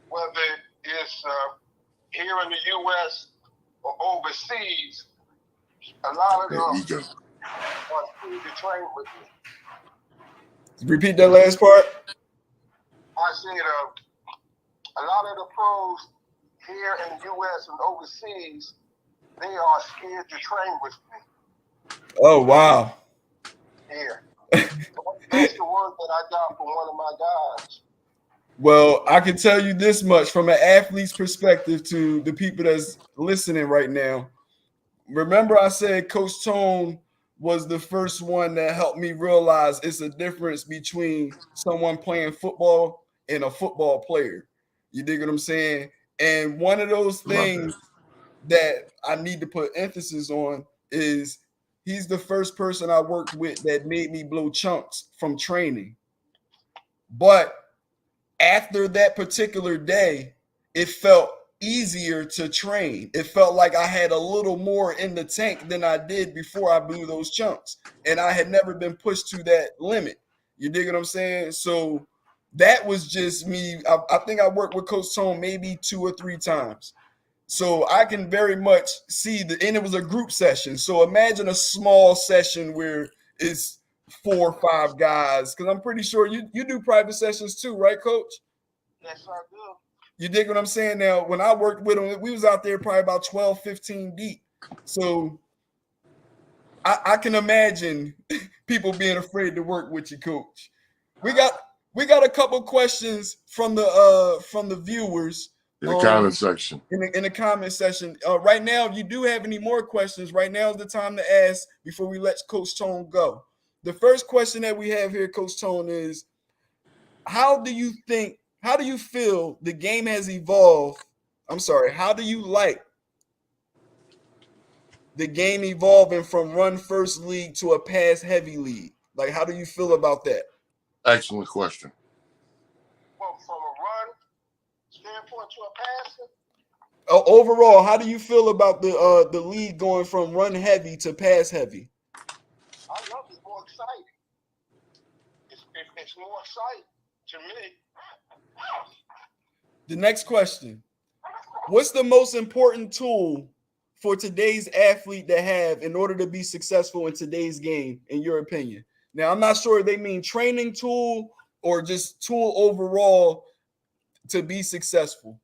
whether it's here in the U.S. or overseas. A lot of them are free to train with me. Repeat that last part. I said a lot of the pros here in the U.S. and overseas, they are scared to train with me. Oh, wow. Yeah. That's the word that I got from one of my guys. Well, I can tell you this much from an athlete's perspective to the people that's listening right now. Remember I said Coach Tone was the first one that helped me realize it's a difference between someone playing football and a football player. You dig what I'm saying? And one of those things that I need to put emphasis on is he's the first person I worked with that made me blow chunks from training. But after that particular day, it felt easier to train. It felt like I had a little more in the tank than I did before I blew those chunks. And I had never been pushed to that limit. You dig what I'm saying? So that was just me. I think I worked with Coach Tone maybe 2 or 3 times. So I can very much see and it was a group session. So imagine a small session where it's 4 or 5 guys. Because I'm pretty sure you do private sessions too, right, Coach? Yes, I do. You dig what I'm saying? Now, when I worked with him, we was out there probably about 12, 15 deep. So I can imagine people being afraid to work with you, Coach. We got a couple questions from the viewers in the comment section. In the comment section. Right now, if you do have any more questions, right now is the time to ask before we let Coach Tone go. The first question that we have here, Coach Tone, is how do you feel the game has evolved? I'm sorry, how do you like the game evolving from run first league to a pass heavy league? Like, how do you feel about that? Excellent question. Well, from a run standpoint to a passing? Overall, how do you feel about the league going from run heavy to pass heavy? I love it. It's more exciting. It's more exciting to me. The next question. What's the most important tool for today's athlete to have in order to be successful in today's game, in your opinion? Now, I'm not sure if they mean training tool or just tool overall to be successful.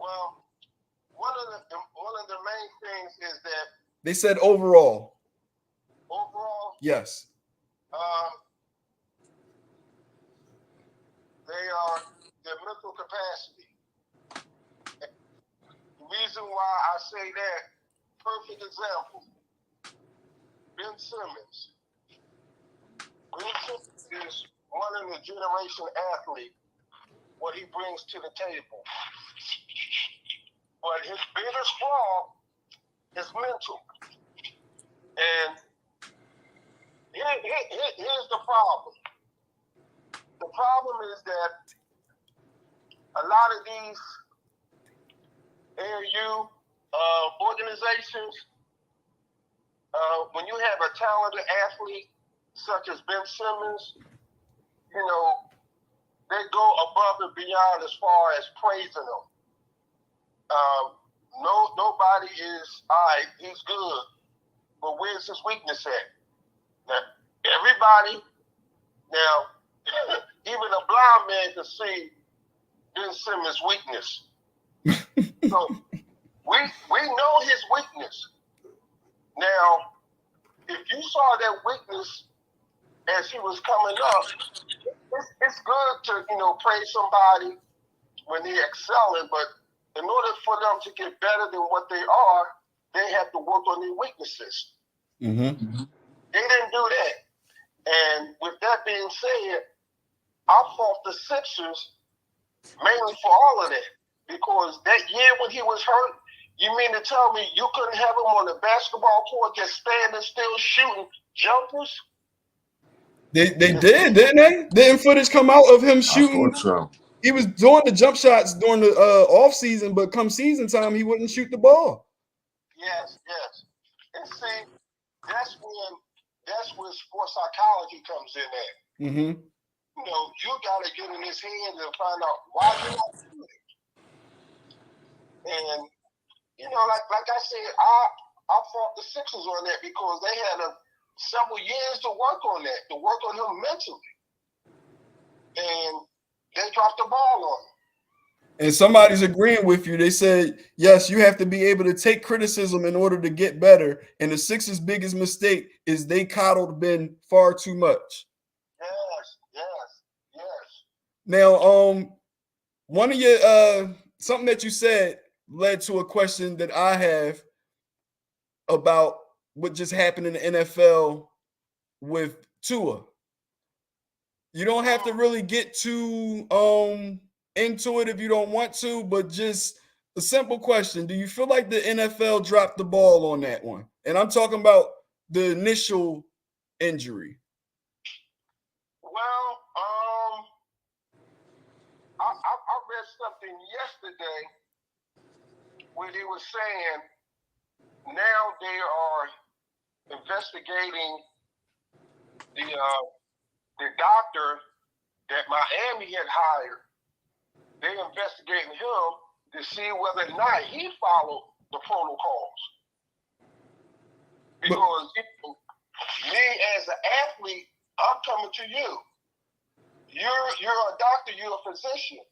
Well, one of the main things is that They said overall. overall, Yes. their mental capacity. The reason why I say that, perfect example, Ben Simmons. Ben Simmons is one of the generation athlete, what he brings to the table. But his biggest flaw is mental. And here's the problem. The problem is that a lot of these AAU organizations, when you have a talented athlete such as Ben Simmons, you know, they go above and beyond as far as praising them. Nobody is, all right, he's good, but where's his weakness at? Now, everybody, even a blind man can see Ben Simmons' weakness. So we know his weakness. Now, if you saw that weakness as he was coming up, it's good to, praise somebody when they're excelling, but in order for them to get better than what they are, they have to work on their weaknesses. Mm-hmm. They didn't do that. And with that being said, I fault the Sixers mainly for all of that. Because that year when he was hurt, you mean to tell me you couldn't have him on the basketball court just standing still shooting jumpers? They did, didn't they? Didn't footage come out of him shooting? I thought so. He was doing the jump shots during the off season, but come season time, he wouldn't shoot the ball. Yes. And see, that's where sports psychology comes in at. Mm-hmm. You got to get in his head and find out why you're not doing it. And like I said, I fought the Sixers on that because they had several years to work on that, to work on him mentally, and they dropped the ball on him. And somebody's agreeing with you. They said, yes, you have to be able to take criticism in order to get better. And the Sixers' biggest mistake is they coddled Ben far too much. Yes. Now, one of your something that you said led to a question that I have about what just happened in the NFL with Tua. You don't have to really get too into it if you don't want to, but just a simple question. Do you feel like the NFL dropped the ball on that one? And I'm talking about the initial injury. Well, I read something yesterday where they were saying now they are investigating the doctor that Miami had hired. They're investigating him to see whether or not he followed the protocols. Because me as an athlete, I'm coming to you. You're a doctor, you're a physician.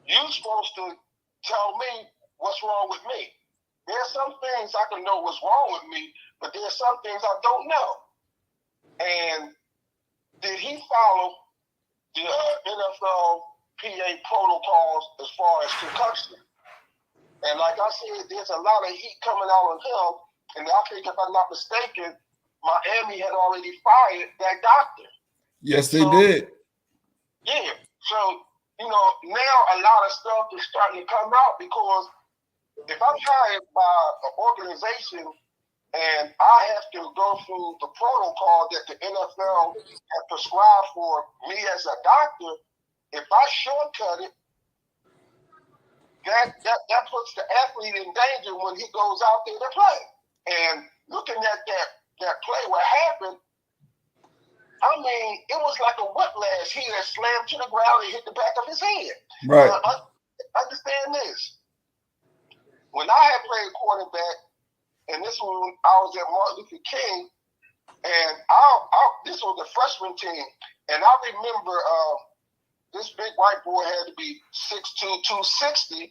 You're supposed to tell me what's wrong with me. There's some things I can know what's wrong with me, but there's some things I don't know. And did he follow the NFL PA protocols as far as concussion? And like I said, there's a lot of heat coming out on him. And I think if I'm not mistaken, Miami had already fired that doctor. Yes, they did. Yeah. So, now a lot of stuff is starting to come out because if I'm hired by an organization and I have to go through the protocol that the NFL has prescribed for me as a doctor, if I shortcut it, that puts the athlete in danger when he goes out there to play. And looking at that play, what happened, I mean, it was like a whiplash. He had slammed to the ground and hit the back of his head. Right. Understand this. When I had played quarterback, and this was when I was at Martin Luther King, and this was the freshman team, and I remember this big white boy had to be 6'2", 260,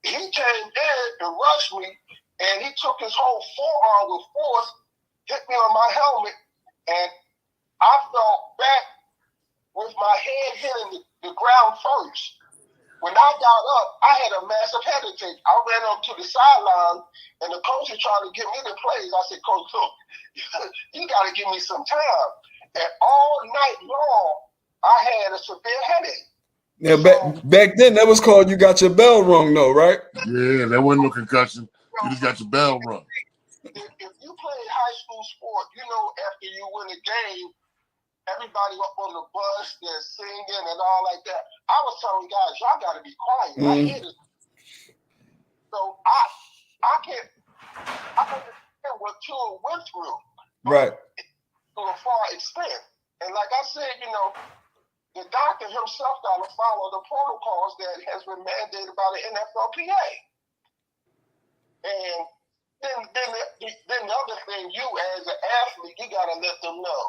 he came in and rushed me, and he took his whole forearm with force, hit me on my helmet, and I fell back with my head hitting the ground first. When I got up, I had a massive head attack. I ran up to the sideline, and the coach was trying to get me the plays. I said, Coach, look, you got to give me some time. And all night long, I had a severe headache. Now, back then, that was called you got your bell rung, though, right? Yeah, that wasn't no concussion. You just got your bell rung. If you play high school sport, you know, after you win a game, everybody up on the bus, they're singing and all like that. I was telling guys, y'all got to be quiet. I hear this. So I understand what Tua went through. Right. To a far extent. And like I said, you know, the doctor himself got to follow the protocols that has been mandated by the NFLPA. And then the other thing, you as an athlete, you got to let them know.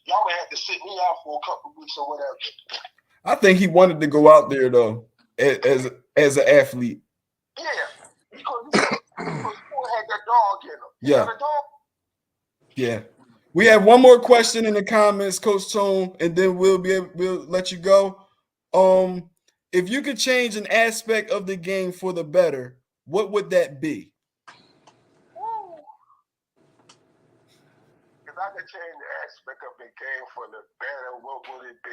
Y'all have to sit me out for a couple of weeks or whatever. I think he wanted to go out there, though, as an athlete. Yeah, because he had that dog in him. Yeah. Had a dog. Yeah. We have one more question in the comments, Coach Tone, and then we'll let you go. If you could change an aspect of the game for the better, what would that be? If I could change the aspect of the game for the better, what would it be?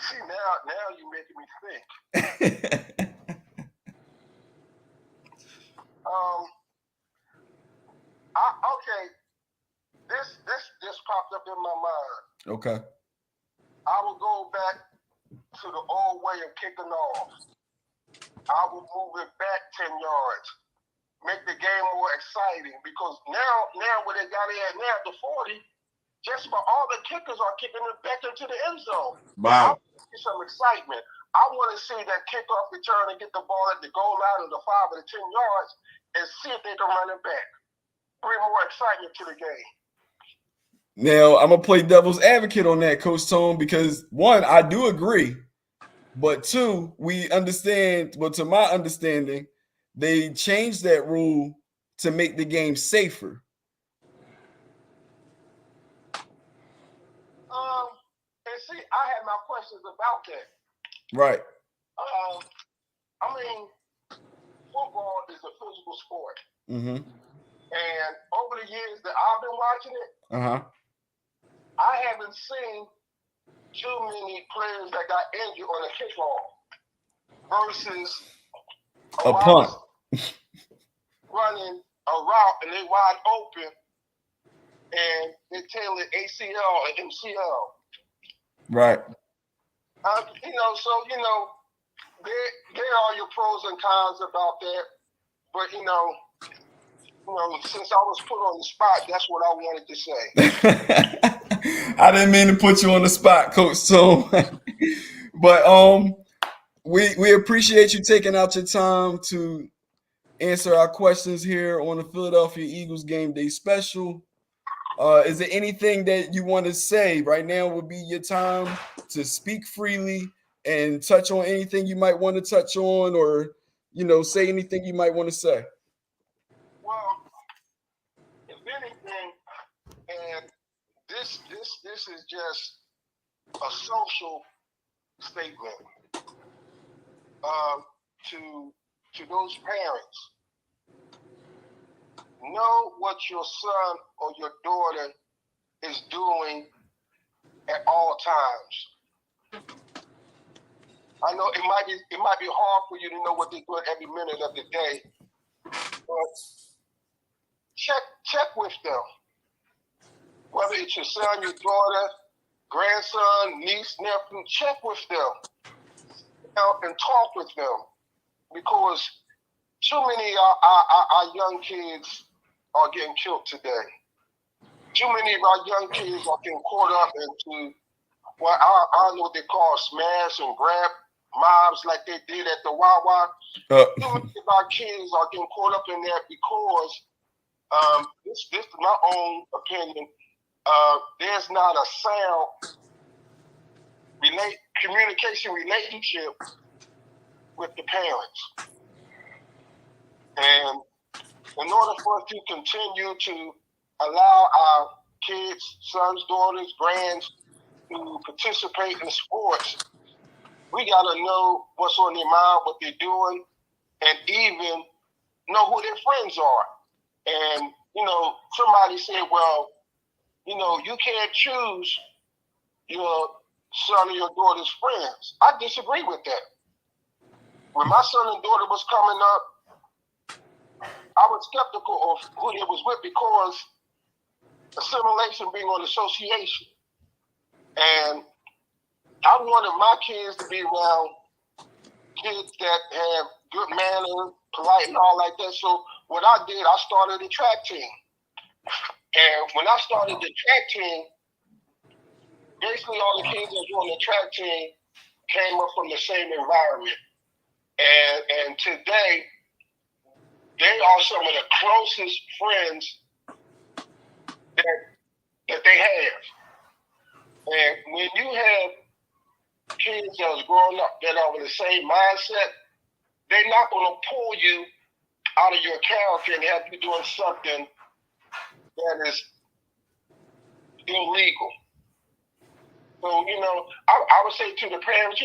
See, now you're making me think. Okay. This popped up in my mind. Okay. I will go back to the old way of kicking off. I will move it back 10 yards. Make the game more exciting because now when they got in now at the 40, just about all the kickers are kicking it back into the end zone. Wow. I want to see some excitement. I want to see that kickoff return and get the ball at the goal line of the 5 or the 10 yards and see if they can run it back. Bring more excitement to the game. Now, I'm going to play devil's advocate on that, Coach Tone, because one, I do agree. But two, we understand, well, to my understanding, they changed that rule to make the game safer. And see, I had my questions about that. Right. I mean, football is a physical sport. Mm-hmm. And over the years that I've been watching it, I haven't seen too many players that got injured on a kickoff versus a punt running a route and they wide open and they tail it ACL and MCL. Right. There are your pros and cons about that. But since I was put on the spot, that's what I wanted to say. I didn't mean to put you on the spot, Coach Tone. But we appreciate you taking out your time to answer our questions here on the Philadelphia Eagles Game Day Special. Is there anything that you want to say? Right now would be your time to speak freely and touch on anything you might want to touch on, or say anything you might want to say. Well, if anything, and this is just a social statement to those parents. Know what your son or your daughter is doing at all times. I know it might be hard for you to know what they're doing every minute of the day, but check with them. Whether it's your son, your daughter, grandson, niece, nephew, check with them and talk with them, because too many our young kids are getting killed today. Too many of our young kids are getting caught up into what I know what they call smash and grab mobs like they did at the Wawa. Too many of our kids are getting caught up in that because this is my own opinion. There's not a sound communication relationship with the parents. And in order for us to continue to allow our kids, sons, daughters, grands to participate in sports, we got to know what's on their mind, what they're doing, and even know who their friends are. And, somebody said, well, you can't choose your son or your daughter's friends. I disagree with that. When my son and daughter was coming up, I was skeptical of who they was with because assimilation being on association. And I wanted my kids to be around kids that have good manners, polite and all like that. So what I did, I started a track team. And when I started the track team, basically all the kids that were on the track team came up from the same environment. And today, they are some of the closest friends that they have. And when you have kids that was growing up that are with the same mindset, they're not going to pull you out of your character and have you doing something that is illegal. So, I would say to the parents,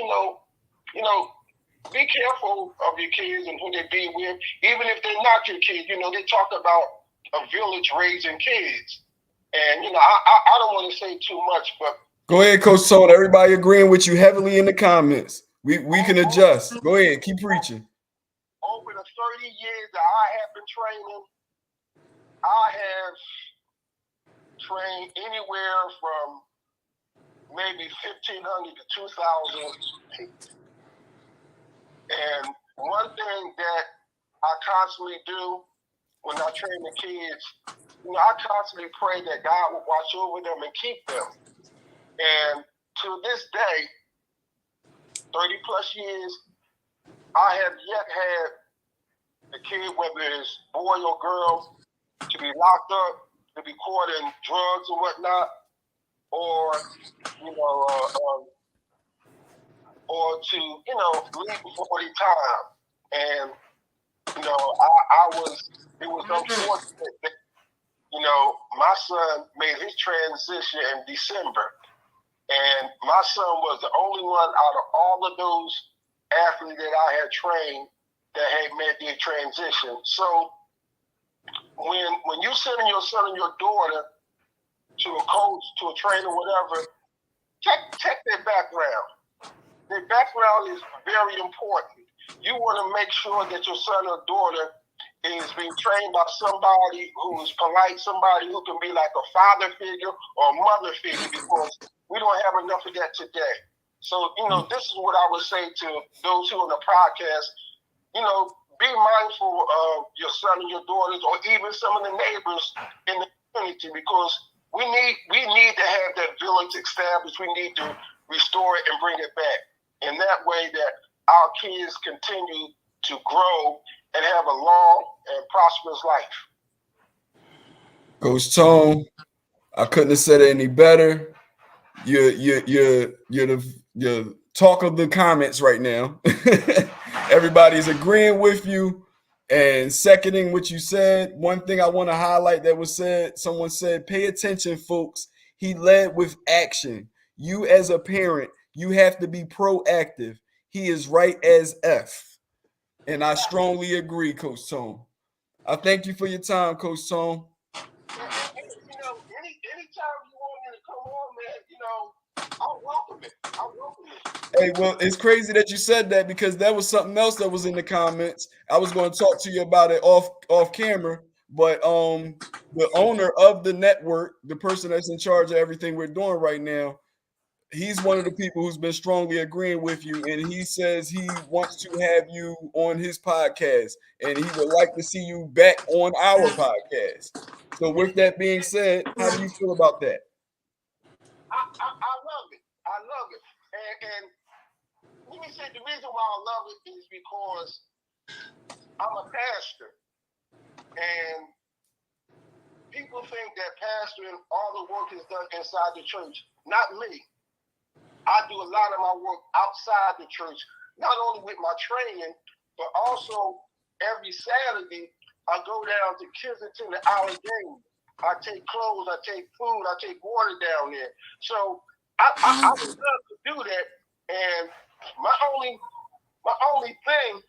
be careful of your kids and who they be with, even if they're not your kids. They talk about a village raising kids. And, I don't want to say too much, but. Go ahead, Coach Tone. Everybody agreeing with you heavily in the comments. We can adjust. Go ahead. Keep preaching. Over the 30 years that I have been training, I have trained anywhere from maybe 1,500 to 2,000 people. And one thing that I constantly do when I train the kids, I constantly pray that God will watch over them and keep them. And to this day, 30 plus years, I have yet had a kid, whether it's boy or girl, to be locked up, to be caught in drugs and whatnot, or to leave before their time. And it was unfortunate that my son made his transition in December, and my son was the only one out of all of those athletes that I had trained that had made their transition. So when you sending your son and your daughter to a coach, to a trainer, whatever, check their background. Their background is very important. You want to make sure that your son or daughter is being trained by somebody who is polite, somebody who can be like a father figure or a mother figure, because we don't have enough of that today. So, this is what I would say to those who are on the podcast. Be mindful of your son and your daughters, or even some of the neighbors in the community, because we need to have that village established. We need to restore it and bring it back. In that way that our kids continue to grow and have a long and prosperous life. Coach Tone, I couldn't have said it any better. You're the talk of the comments right now. Everybody's agreeing with you and seconding what you said. One thing I want to highlight that was said, someone said, pay attention, folks. He led with action. You as a parent, you have to be proactive. He is right as F. And I strongly agree, Coach Tone. I thank you for your time, Coach Tone. Anytime you want me to come on, man, I'll welcome it. Hey, well, it's crazy that you said that, because that was something else that was in the comments. I was going to talk to you about it off camera, but the owner of the network, the person that's in charge of everything we're doing right now, he's one of the people who's been strongly agreeing with you, and he says he wants to have you on his podcast, and he would like to see you back on our podcast. So with that being said, how do you feel about that? I love it. I love it. And let me say, the reason why I love it is because I'm a pastor. And people think that pastoring, all the work is done inside the church. Not me. I do a lot of my work outside the church not only with my training, but also every Saturday I go down to Kensington to Allegheny. I take clothes, I take food, I take water down there. So I would love to do that. And my only thing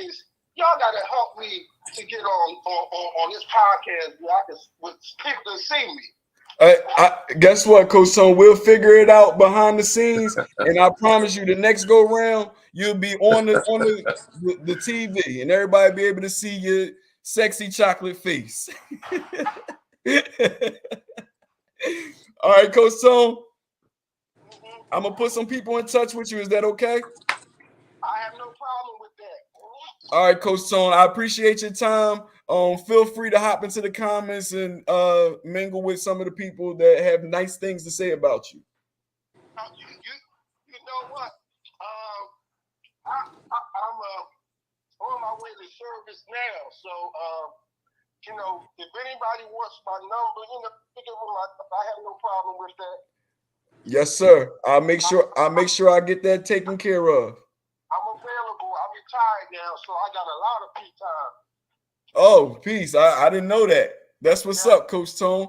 is y'all gotta help me to get on this podcast where I can with people to see me. Guess what, Coach Tone? We'll figure it out behind the scenes, and I promise you, the next go round, you'll be on the TV, and everybody be able to see your sexy chocolate face. All right, Coach Tone. I'm gonna put some people in touch with you. Is that okay? I have no problem with that. All right, Coach Tone. I appreciate your time. Feel free to hop into the comments and mingle with some of the people that have nice things to say about you. You know what? I'm on my way to service now. So, if anybody wants my number, I have no problem with that. Yes, sir. I'll make sure I get that taken care of. I'm available. I'm retired now, so I got a lot of free time. Oh, peace. I didn't know that. That's what's up, Coach Tone.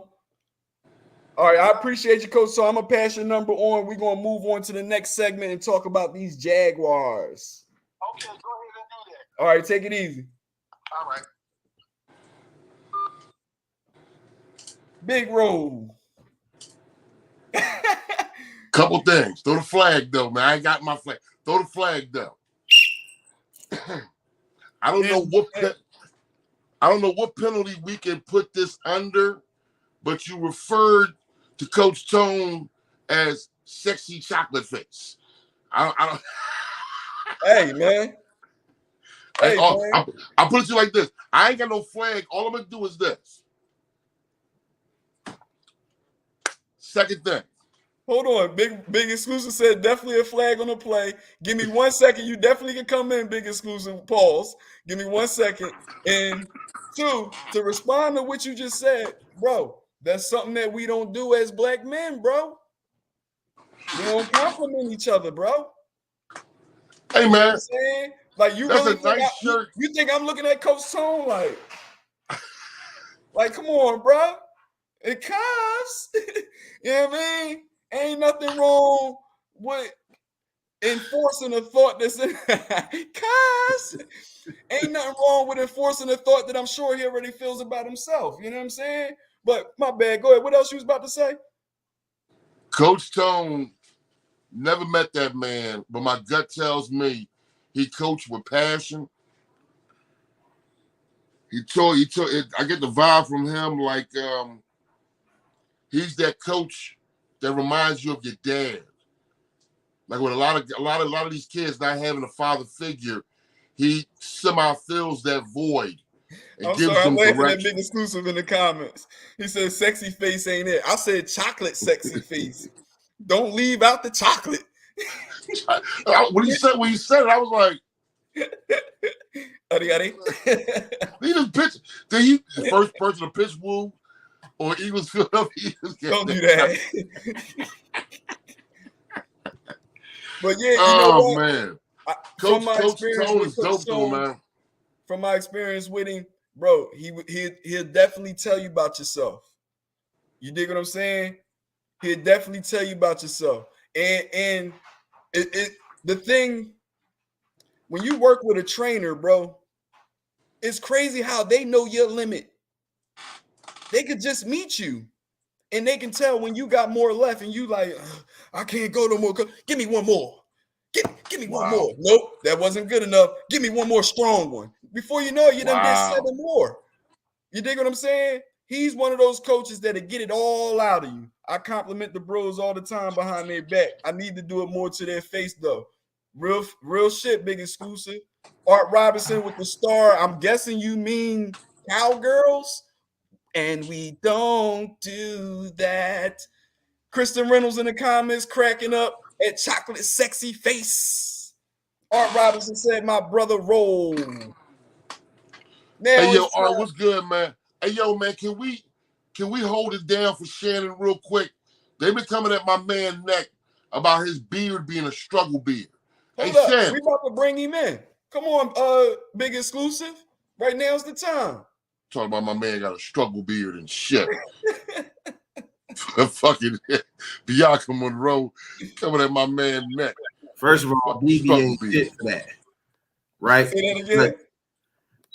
All right, I appreciate you, Coach Tone. I'm going to pass your number on. We're going to move on to the next segment and talk about these Jaguars. Okay, go ahead and do that. All right, take it easy. All right. Big roll. Couple things. Throw the flag, though, man. I ain't got my flag. Throw the flag, though. I don't know what penalty we can put this under, but you referred to Coach Tone as sexy chocolate face. I don't. Hey, man. Hey, man. I'll put it to you like this. I ain't got no flag. All I'm gonna do is this. Second thing. Hold on. Big Exclusive said definitely a flag on the play. Give me 1 second. You definitely can come in, Big Exclusive. Pause. Give me 1 second. And two, to respond to what you just said, bro, that's something that we don't do as black men, bro. We don't compliment each other, bro. Hey, man. You know what I'm saying? Like, you That's really a nice shirt. You think I'm looking at Coach Tone like, come on, bro. Because, you know what I mean? Ain't nothing wrong with enforcing a thought that's in cuz ain't nothing wrong with enforcing a thought that I'm sure he already feels about himself. You know what I'm saying? But my bad. Go ahead. What else you was about to say? Coach Tone never met that man, but my gut tells me he coached with passion. I get the vibe from him like he's that coach that reminds you of your dad. Like with a lot of these kids not having a father figure, he somehow fills that void and gives them I'm laughing at direction. Big Exclusive in the comments. He said sexy face ain't it. I said chocolate sexy face. Don't leave out the chocolate. When he said it, I was like, Addy. he just pitched. Did he the first person to pitch woo or Eagles Philadelphia? Don't do that. But yeah, you know what? Man. From Coach Tone is dope though, man. From my experience with him, bro, he'll definitely tell you about yourself. You dig what I'm saying? He'll definitely tell you about yourself. And the thing, when you work with a trainer, bro, it's crazy how they know your limit. They could just meet you and they can tell when you got more left and you like, I can't go no more. Give me one more. Give me one more. Nope, that wasn't good enough. Give me one more strong one. Before you know it, you done did 7 more. You dig what I'm saying? He's one of those coaches that'll get it all out of you. I compliment the bros all the time behind their back. I need to do it more to their face, though. Real shit, Big Exclusive. Art Robinson with the star. I'm guessing you mean Cowgirls? And we don't do that. Kristen Reynolds in the comments cracking up at chocolate sexy face. Art Robinson said, my brother roll. Now Hey, yo, Art, what's good, man? Hey, yo, man, can we hold it down for Shannon real quick? They've been coming at my man neck about his beard being a struggle beard. Hold Hey, up. Sam. We about to bring him in. Come on, big exclusive. Right now's the time. Talking about my man got a struggle beard and shit. Fucking Bianca Monroe coming at my man neck. First of all, BB ain't fit for that, right? Say that again.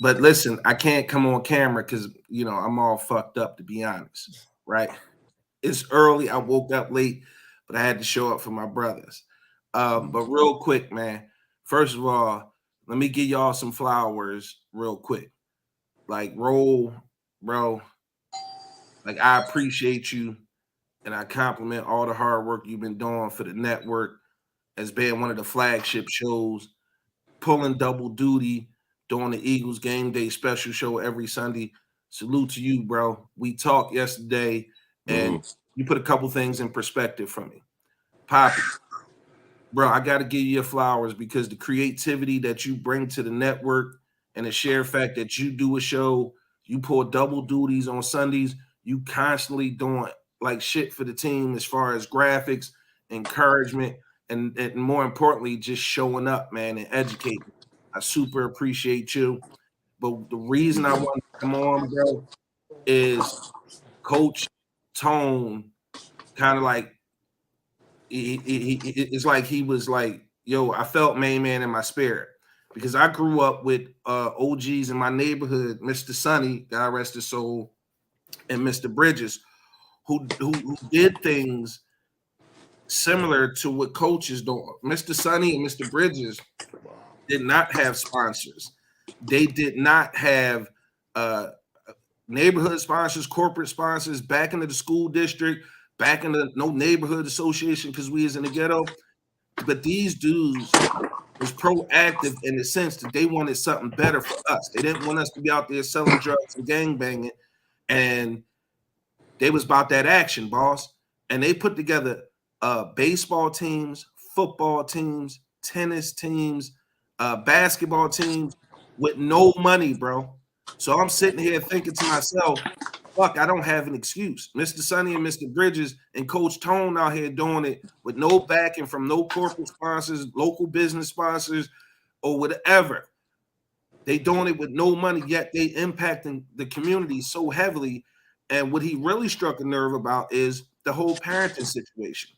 But listen, I can't come on camera because I'm all fucked up, to be honest, right? It's early. I woke up late, but I had to show up for my brothers. But real quick, man. First of all, let me give y'all some flowers real quick. Like, roll, bro. Like, I appreciate you, and I compliment all the hard work you've been doing for the network as being one of the flagship shows, pulling double duty, doing the Eagles Game Day special show every Sunday. Salute to you, bro. We talked yesterday, and you put a couple things in perspective for me. Poppy, bro, I got to give you your flowers because the creativity that you bring to the network and the sheer fact that you do a show, you pull double duties on Sundays, you constantly doing like shit for the team as far as graphics, encouragement, and more importantly, just showing up, man, and educating. I super appreciate you. But the reason I want to come on, bro, is Coach Tone kind of like, it's like he was like, yo, I felt main man in my spirit because I grew up with OGs in my neighborhood, Mr. Sonny, God rest his soul, and Mr. Bridges, who did things similar to what Coach is doing. Mr. Sonny and Mr. Bridges did not have sponsors. They did not have neighborhood sponsors, corporate sponsors, back into the school district, back into no neighborhood association because we is in the ghetto. But these dudes was proactive in the sense that they wanted something better for us. They didn't want us to be out there selling drugs and gangbanging, and they was about that action, boss. And they put together baseball teams, football teams, tennis teams, basketball teams with no money, bro. So I'm sitting here thinking to myself, fuck, I don't have an excuse. Mr. Sonny and Mr. Bridges and Coach Tone out here doing it with no backing from no corporate sponsors, local business sponsors, or whatever. They doing it with no money, yet they impacting the community so heavily. And what he really struck a nerve about is the whole parenting situation.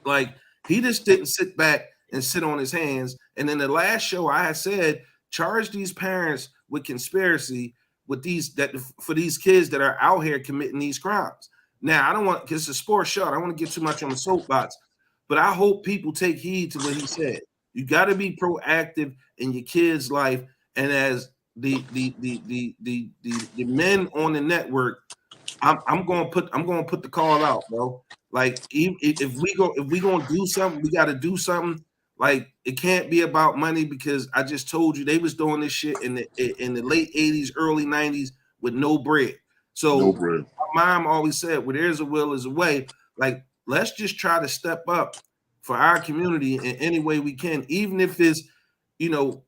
Like, he just didn't sit back and sit on his hands. And in the last show, I had said, charge these parents with conspiracy with for these kids that are out here committing these crimes. Now, I don't want, because it's a sports show, I don't want to get too much on the soapbox, but I hope people take heed to what he said. You got to be proactive in your kid's life. And as the men on the network, I'm gonna put the call out, bro. Like, if we gonna do something, we got to do something. Like, it can't be about money because I just told you they was doing this shit in the late 80s, early 90s with no bread. So no bread. My mom always said, where there's a will is a way. Like, let's just try to step up for our community in any way we can, even if it's,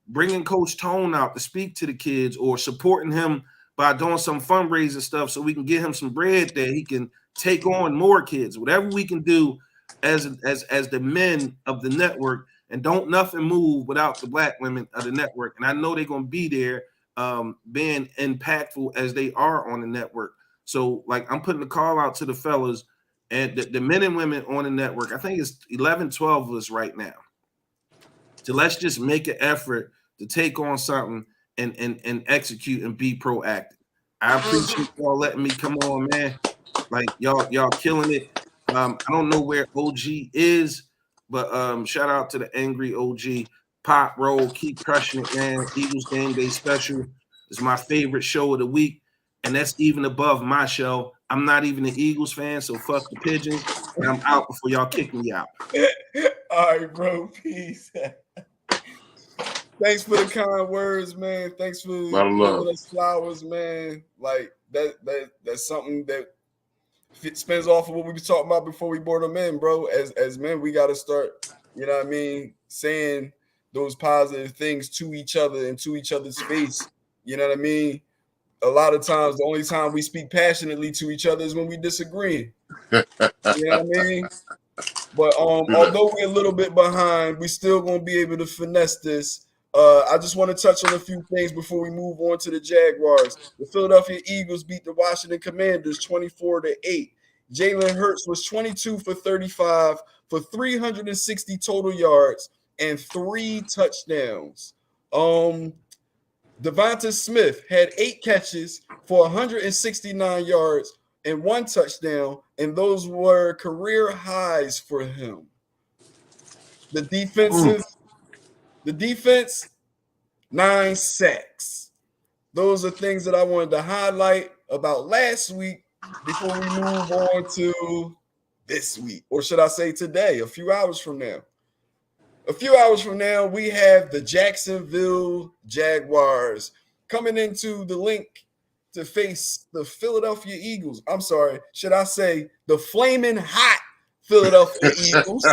bringing Coach Tone out to speak to the kids or supporting him by doing some fundraising stuff so we can get him some bread that he can take on more kids. Whatever we can do as the men of the network. And don't nothing move without the black women of the network. And I know they're going to be there being impactful as they are on the network. So, like, I'm putting the call out to the fellas and the men and women on the network. I think it's 11, 12 of us right now. So let's just make an effort to take on something and execute and be proactive. I appreciate y'all letting me come on, man. Like, y'all killing it. I don't know where OG is, but shout out to the angry OG. Pop, roll, keep crushing it, man. Eagles Game Day special is my favorite show of the week, and that's even above my show. I'm not even an Eagles fan, so fuck the Pigeons, and I'm out before y'all kick me out. All right, bro. Peace. Thanks for the kind words, man. Thanks for giving us flowers, man. Like, that's something that spins off of what we were talking about before we brought them in, bro. As men, we got to start, saying those positive things to each other and to each other's face. You know what I mean? A lot of times, the only time we speak passionately to each other is when we disagree. You know what I mean? But although we're a little bit behind, we still gonna be able to finesse this. I just want to touch on a few things before we move on to the Jaguars. The Philadelphia Eagles beat the Washington Commanders 24-8. Jalen Hurts was 22 for 35 for 360 total yards and 3 touchdowns. Devonta Smith had 8 catches for 169 yards and 1 touchdown, and those were career highs for him. The defense, 9 sacks. Those are things that I wanted to highlight about last week before we move on to this week, or should I say today, a few hours from now. A few hours from now, we have the Jacksonville Jaguars coming into the link to face the Philadelphia Eagles. I'm sorry, should I say the flaming hot Philadelphia Eagles?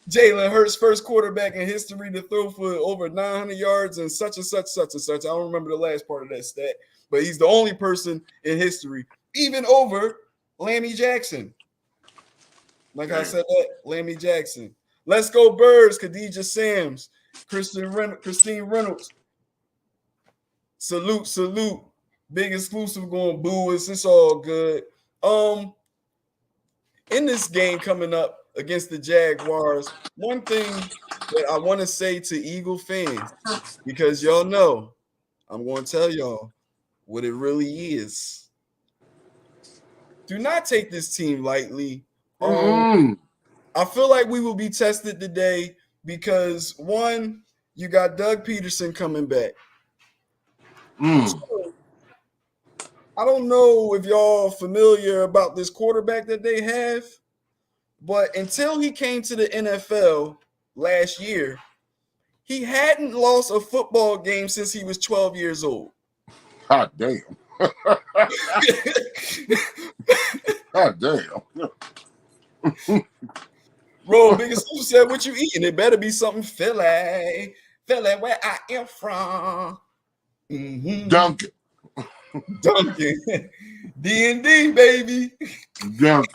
Jalen Hurts, first quarterback in history to throw for over 900 yards and such and such. I don't remember the last part of that stat, but he's the only person in history, even over Lammy Jackson. Like I said, Lammy Jackson. Let's go Birds, Khadijah Sams, Christine Reynolds. Salute. Big exclusive going boo us. It's all good. In this game coming up against the Jaguars, one thing that I want to say to Eagle fans, because y'all know, I'm going to tell y'all what it really is. Do not take this team lightly. I feel like we will be tested today because, one, you got Doug Peterson coming back. Two, I don't know if y'all familiar about this quarterback that they have, but until he came to the NFL last year, he hadn't lost a football game since he was 12 years old. God damn. God damn. Bro, biggest who said what you eating? It better be something Philly, where I am from. Duncan. D&D, baby. Duncan.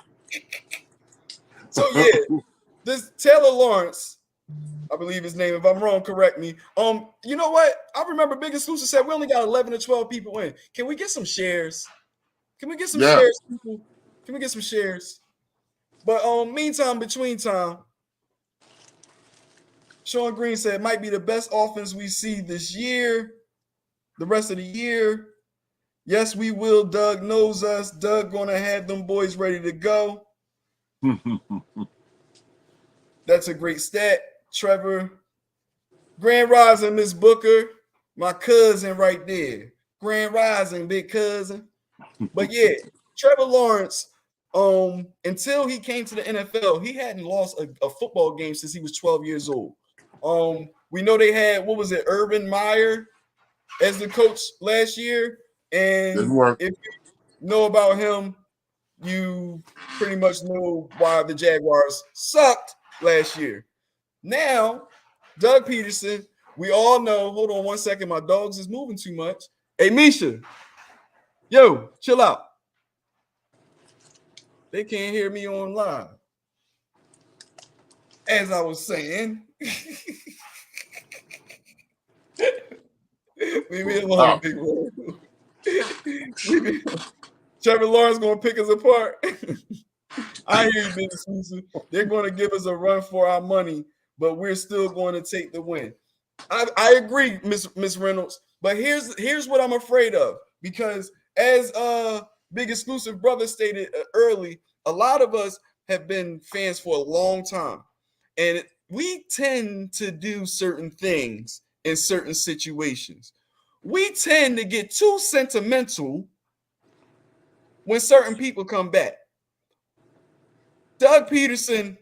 So yeah, this Taylor Lawrence, I believe his name. If I'm wrong, correct me. You know what? I remember Big Exclusive said we only got 11 or 12 people in. Can we get some shares? Shares, people? Can we get some shares? But between time, Sean Green said it might be the best offense we see this year, the rest of the year. Yes, we will. Doug knows us. Doug gonna have them boys ready to go. That's a great stat, Trevor. Grand Rising, Miss Booker, my cousin right there. Grand Rising, big cousin. But yeah, Trevor Lawrence, until he came to the NFL, he hadn't lost a football game since he was 12 years old. We know they had, Urban Meyer as the coach last year. And if you know about him, you pretty much know why the Jaguars sucked last year. Now, Doug Peterson, we all know. Hold on one second. My dogs is moving too much. Hey, Misha. Yo, chill out. They can't hear me on live. As I was saying. Leave me alone, big bro. Trevor Lawrence going to pick us apart. I hear you, Big Exclusive. They're going to give us a run for our money, but we're still going to take the win. I agree, Miss Reynolds, but here's what I'm afraid of, because as Big Exclusive brother stated early, a lot of us have been fans for a long time, and we tend to do certain things in certain situations. We tend to get too sentimental when certain people come back. Doug Peterson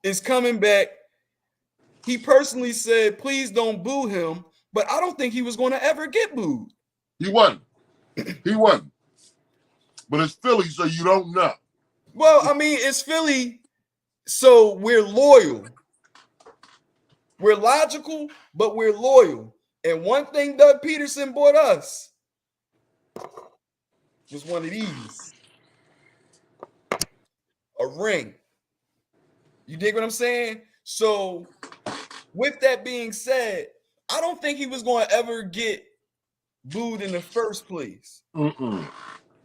is coming back. He personally said, please don't boo him, but I don't think he was going to ever get booed. He wasn't. But it's Philly, so you don't know. Well, I mean, it's Philly, so we're loyal. We're logical, but we're loyal. And one thing Doug Peterson bought us was one of these. a ring. You dig what I'm saying? So, with that being said, I don't think he was going to ever get booed in the first place.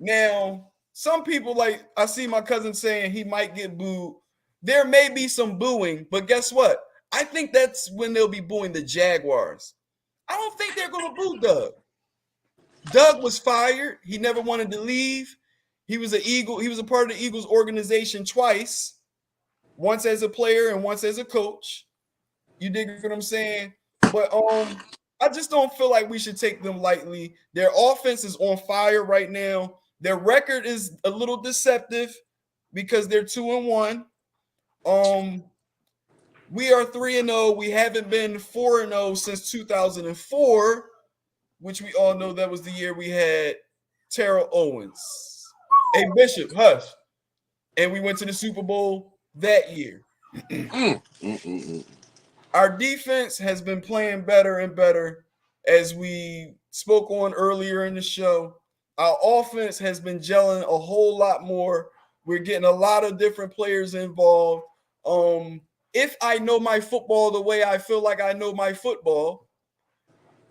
Now, some people, like I see my cousin saying he might get booed. There may be some booing, but guess what? I think that's when they'll be booing the Jaguars. I don't think they're going to boo Doug. Doug was fired. He never wanted to leave. He was an Eagle. He was a part of the Eagles organization twice, once as a player and once as a coach. You dig what I'm saying? But I just don't feel like we should take them lightly. Their offense is on fire right now. Their record is a little deceptive because they're 2-1. We are 3-0. We haven't been 4-0 since 2004, which we all know that was the year we had Terrell Owens. Hey, Bishop, hush. And we went to the Super Bowl that year. Our defense has been playing better and better, as we spoke on earlier in the show. Our offense has been gelling a whole lot more. We're getting a lot of different players involved. If I know my football the way I feel like I know my football,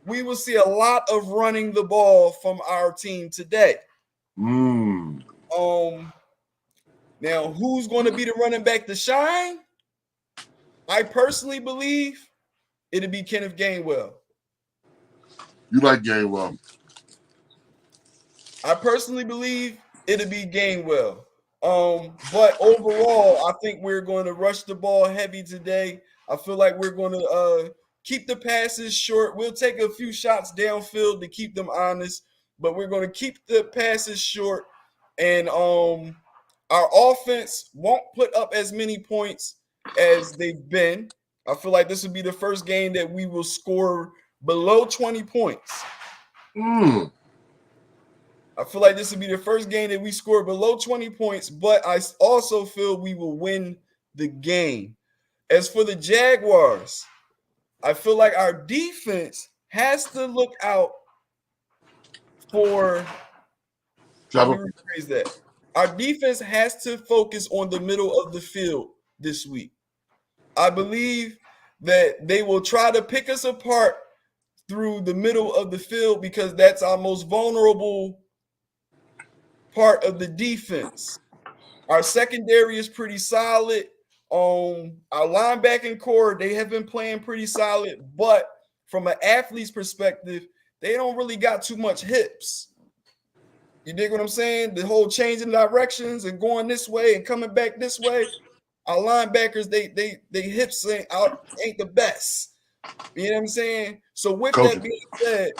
we will see a lot of running the ball from our team today. Now, who's going to be the running back to shine? I personally believe it'll be Kenneth Gainwell. You like Gainwell? I personally believe it'll be Gainwell. But overall, I think we're going to rush the ball heavy today. I feel like we're going to keep the passes short. We'll take a few shots downfield to keep them honest, but we're going to keep the passes short. And our offense won't put up as many points as they've been. I feel like this will be the first game that we will score below 20 points. I feel like this will be the first game that we score below 20 points, but I also feel we will win the game. As for the Jaguars, I feel like our defense has to look out for – let me rephrase that. Our defense has to focus on the middle of the field this week. I believe that they will try to pick us apart through the middle of the field because that's our most vulnerable part of the defense. Our secondary is pretty solid. Our linebacking core, they have been playing pretty solid, but from an athlete's perspective, they don't really got too much hips. You dig what I'm saying? The whole changing directions and going this way and coming back this way. Our linebackers, they hips ain't the best. You know what I'm saying? So with that being said,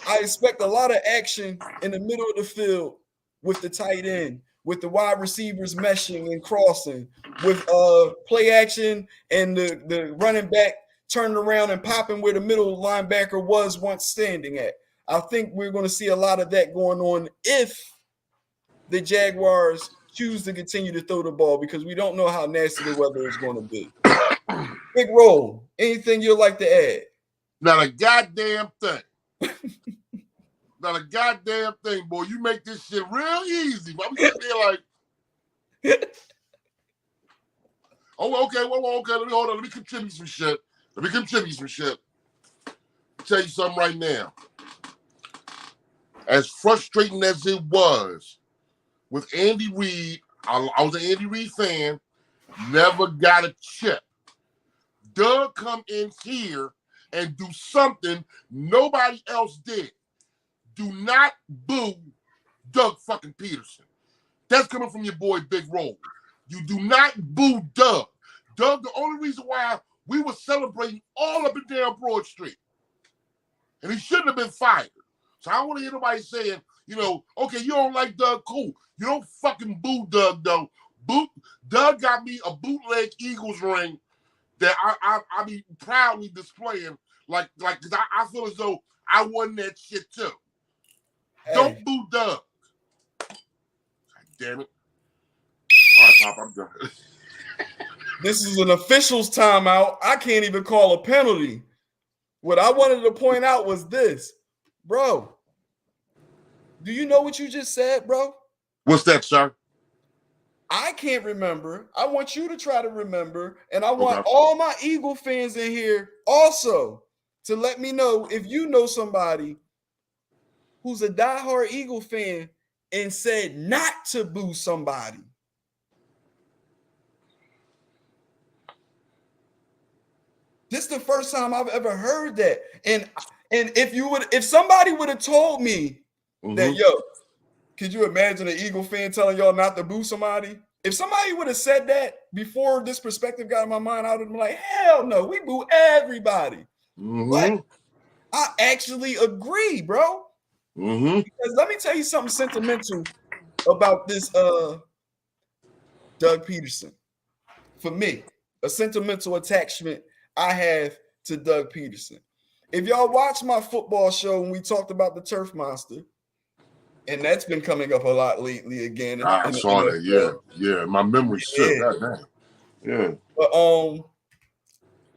I expect a lot of action in the middle of the field with the tight end, with the wide receivers meshing and crossing, with play action and the running back turning around and popping where the middle linebacker was once standing at. I think we're going to see a lot of that going on if the Jaguars choose to continue to throw the ball because we don't know how nasty the weather is going to be. Big Roll, anything you'd like to add? Not a goddamn thing. Not a goddamn thing, boy. You make this shit real easy. I'm sitting there like, oh, okay, okay. Let me hold on. Let me contribute some shit. I'll tell you something right now. As frustrating as it was with Andy Reid, I was an Andy Reid fan, never got a chip. Doug come in here and do something nobody else did. Do not boo Doug fucking Peterson. That's coming from your boy Big Roll. You do not boo Doug. Doug, the only reason why we were celebrating all up and down Broad Street. And he shouldn't have been fired. So I don't want to hear nobody saying, okay, you don't like Doug, cool. You don't fucking boo Doug, though. Doug got me a bootleg Eagles ring that I be proudly displaying, like, because I feel as though I won that shit too. Hey. Don't boo Doug. God damn it. All right, Pop, I'm done. This is an official's timeout. I can't even call a penalty. What I wanted to point out was this. Bro, do you know what you just said, bro? What's that, sir? I can't remember. I want you to try to remember, and I want all my Eagle fans in here also to let me know if you know somebody who's a diehard Eagle fan and said not to boo somebody. This is the first time I've ever heard that. And if somebody would have told me that, yo, could you imagine an Eagle fan telling y'all not to boo somebody? If somebody would have said that before this perspective got in my mind, I would have been like, hell no, we boo everybody. But I actually agree, bro. Because let me tell you something sentimental about this Doug Peterson. For me, a sentimental attachment I have to Doug Peterson. If y'all watch my football show when we talked about the Turf Monster, and that's been coming up a lot lately again. I saw that, yeah. My memory's shit. Yeah. But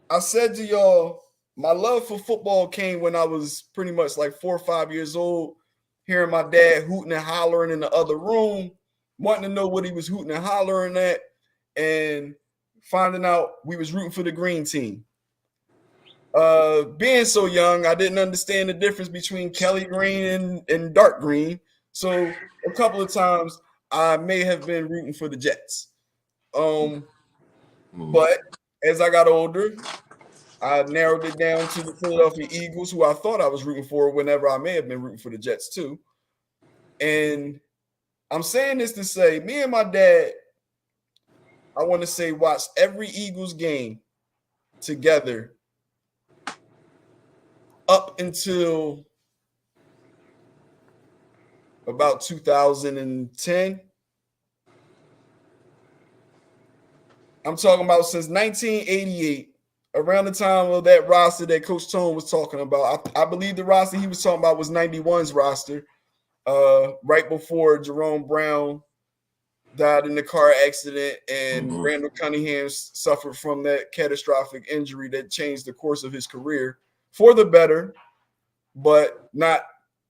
I said to y'all, my love for football came when I was pretty much like 4 or 5 years old, hearing my dad hooting and hollering in the other room, wanting to know what he was hooting and hollering at, and finding out we was rooting for the green team. Being so young, I didn't understand the difference between Kelly green and dark green. So a couple of times I may have been rooting for the Jets. But as I got older, I narrowed it down to the Philadelphia Eagles, who I thought I was rooting for whenever I may have been rooting for the Jets too. And I'm saying this to say, me and my dad, I want to say, watched every Eagles game together up until about 2010. I'm talking about since 1988, around the time of that roster that Coach Tone was talking about. I believe the roster he was talking about was 91's roster, right before Jerome Brown died in the car accident and Randall Cunningham suffered from that catastrophic injury that changed the course of his career for the better, but not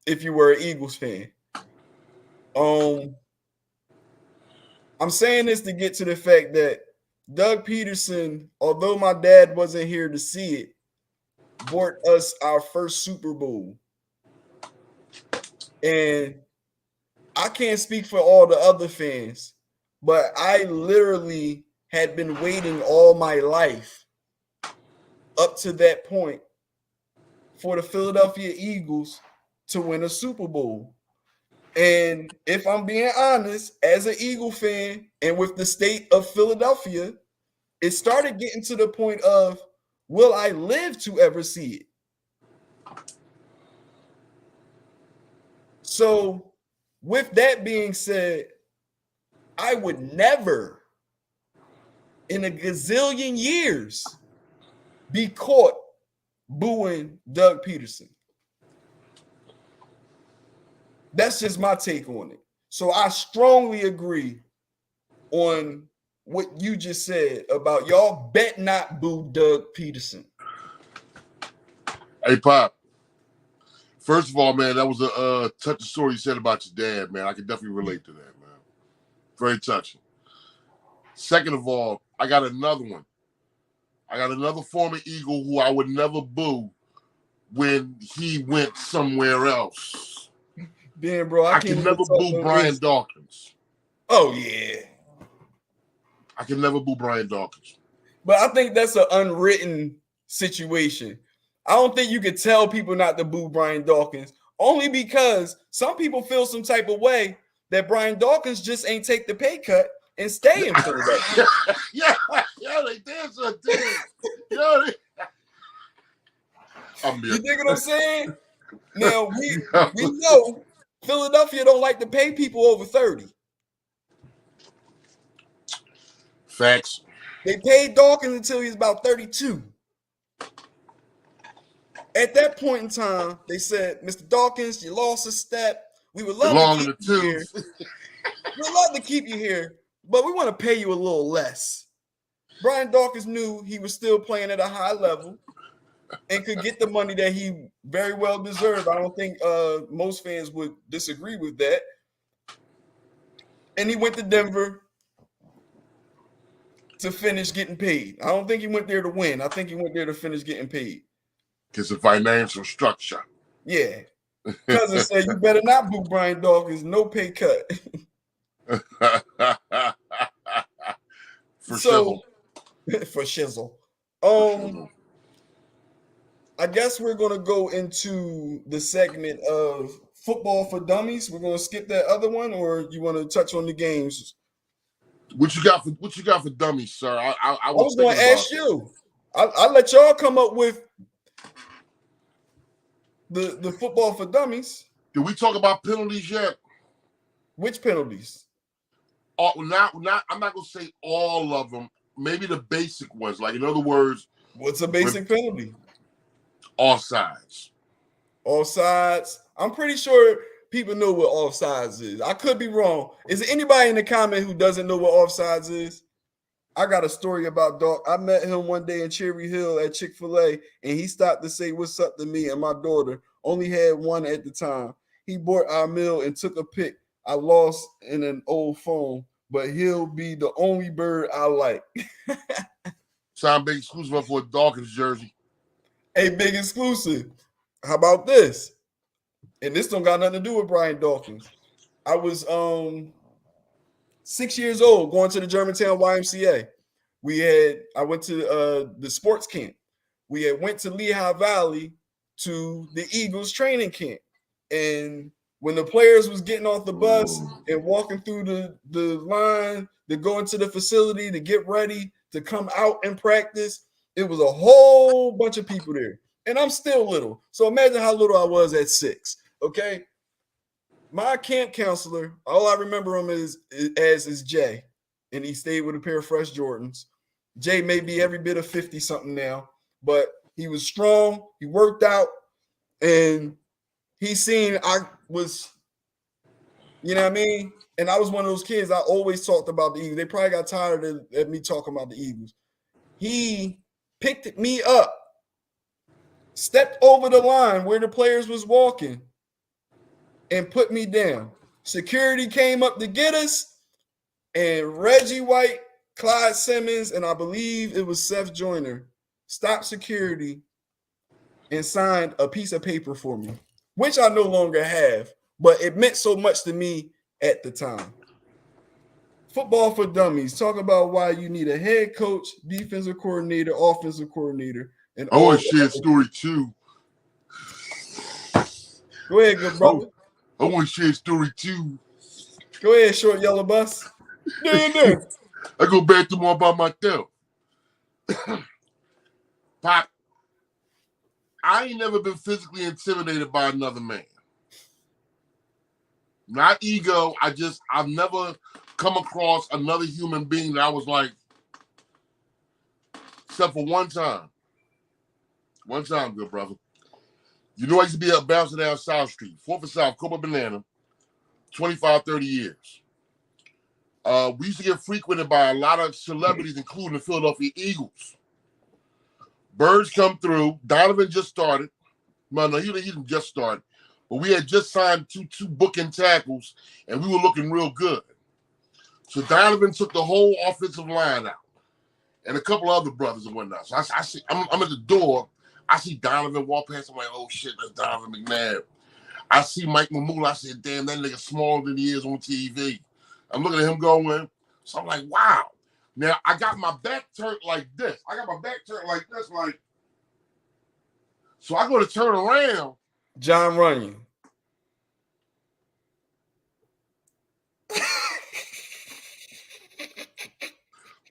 if you were an Eagles fan. I'm saying this to get to the fact that Doug Peterson, although my dad wasn't here to see it, brought us our first Super Bowl. And I can't speak for all the other fans, but I literally had been waiting all my life up to that point for the Philadelphia Eagles to win a Super Bowl. And if I'm being honest, as an Eagle fan and with the state of Philadelphia, it started getting to the point of, will I live to ever see it? So with that being said, I would never in a gazillion years be caught booing Doug Peterson. That's just my take on it. So I strongly agree on what you just said about y'all bet not boo Doug Peterson. Hey, Pop. First of all, man, that was a touching story you said about your dad, man. I can definitely relate to that, man. Very touching. Second of all, I got another one. I got another former Eagle who I would never boo when he went somewhere else. Damn, bro, I can never boo Brian Dawkins. Oh, yeah. I can never boo Brian Dawkins. But I think that's an unwritten situation. I don't think you could tell people not to boo Brian Dawkins, only because some people feel some type of way that Brian Dawkins just ain't take the pay cut and stay in Philadelphia. yeah, they did so too. You dig what I'm saying? Now, we know Philadelphia don't like to pay people over 30. Facts. They paid Dawkins until he was about 32. At that point in time, they said, Mr. Dawkins, you lost a step. We would love to keep you here. We'd love to keep you here, but we want to pay you a little less. Brian Dawkins knew he was still playing at a high level and could get the money that he very well deserved. I don't think most fans would disagree with that. And he went to Denver, to finish getting paid. I don't think he went there to win. I think he went there to finish getting paid. Because of financial structure. Yeah. Cousin said, you better not boo Brian Dawkins. No pay cut. For shizzle. shizzle. I guess we're gonna go into the segment of football for dummies. We're gonna skip that other one, or you want to touch on the games? What you got for dummies, sir? I was going to ask you. I'll let y'all come up with the football for dummies. Did we talk about penalties yet? Which penalties? I'm not gonna say all of them. Maybe the basic ones. Like, in other words, what's a basic penalty? Offsides. Offsides. I'm pretty sure people know what offsides is. I could be wrong. Is there anybody in the comment who doesn't know what offsides is? I got a story about Doc. I met him one day in Cherry Hill at Chick-fil-A, and he stopped to say what's up to me and my daughter. Only had one at the time. He bought our meal and took a pic. I lost in an old phone, but he'll be the only bird I like. Sound big exclusive for a Dawkins jersey. A big exclusive. How about this? And this don't got nothing to do with Brian Dawkins. I was 6 years old going to the Germantown YMCA. I went to the sports camp. We had went to Lehigh Valley to the Eagles training camp. And when the players was getting off the bus and walking through the line to go into the facility to get ready to come out and practice, it was a whole bunch of people there. And I'm still little. So imagine how little I was at 6, okay? My camp counselor, all I remember him as is Jay, and he stayed with a pair of fresh Jordans. Jay may be every bit of 50-something now, but he was strong, he worked out, and he seen I was, you know what I mean? And I was one of those kids, I always talked about the Eagles. They probably got tired of me talking about the Eagles. He picked me up, stepped over the line where the players was walking, and put me down. Security came up to get us, and Reggie White, Clyde Simmons, and I believe it was Seth Joyner stopped security and signed a piece of paper for me, which I no longer have, but it meant so much to me at the time. Football for dummies. Talk about why you need a head coach, defensive coordinator, offensive coordinator, and I want to share a story too. Go ahead, good brother. I want to share a story too. Go ahead, short yellow bus. I go back to more about myself. Pop, I ain't never been physically intimidated by another man. Not ego. I've never come across another human being that I was like, except for one time. One time, good brother. You know I used to be up bouncing down South Street, 4th and South, Copa Banana, 25, 30 years. We used to get frequented by a lot of celebrities, including the Philadelphia Eagles. Birds come through. Donovan just started. No, he didn't just start. But we had just signed two booking tackles, and we were looking real good. So Donovan took the whole offensive line out, and a couple other brothers and whatnot. So I'm at the door. I see Donovan walk past. I'm like, oh shit, that's Donovan McNabb. I see Mike Mamula. I said, damn, that nigga smaller than he is on TV. I'm looking at him going. So I'm like, wow. Now I got my back turned like this. Like. So I go to turn around. John Runyon.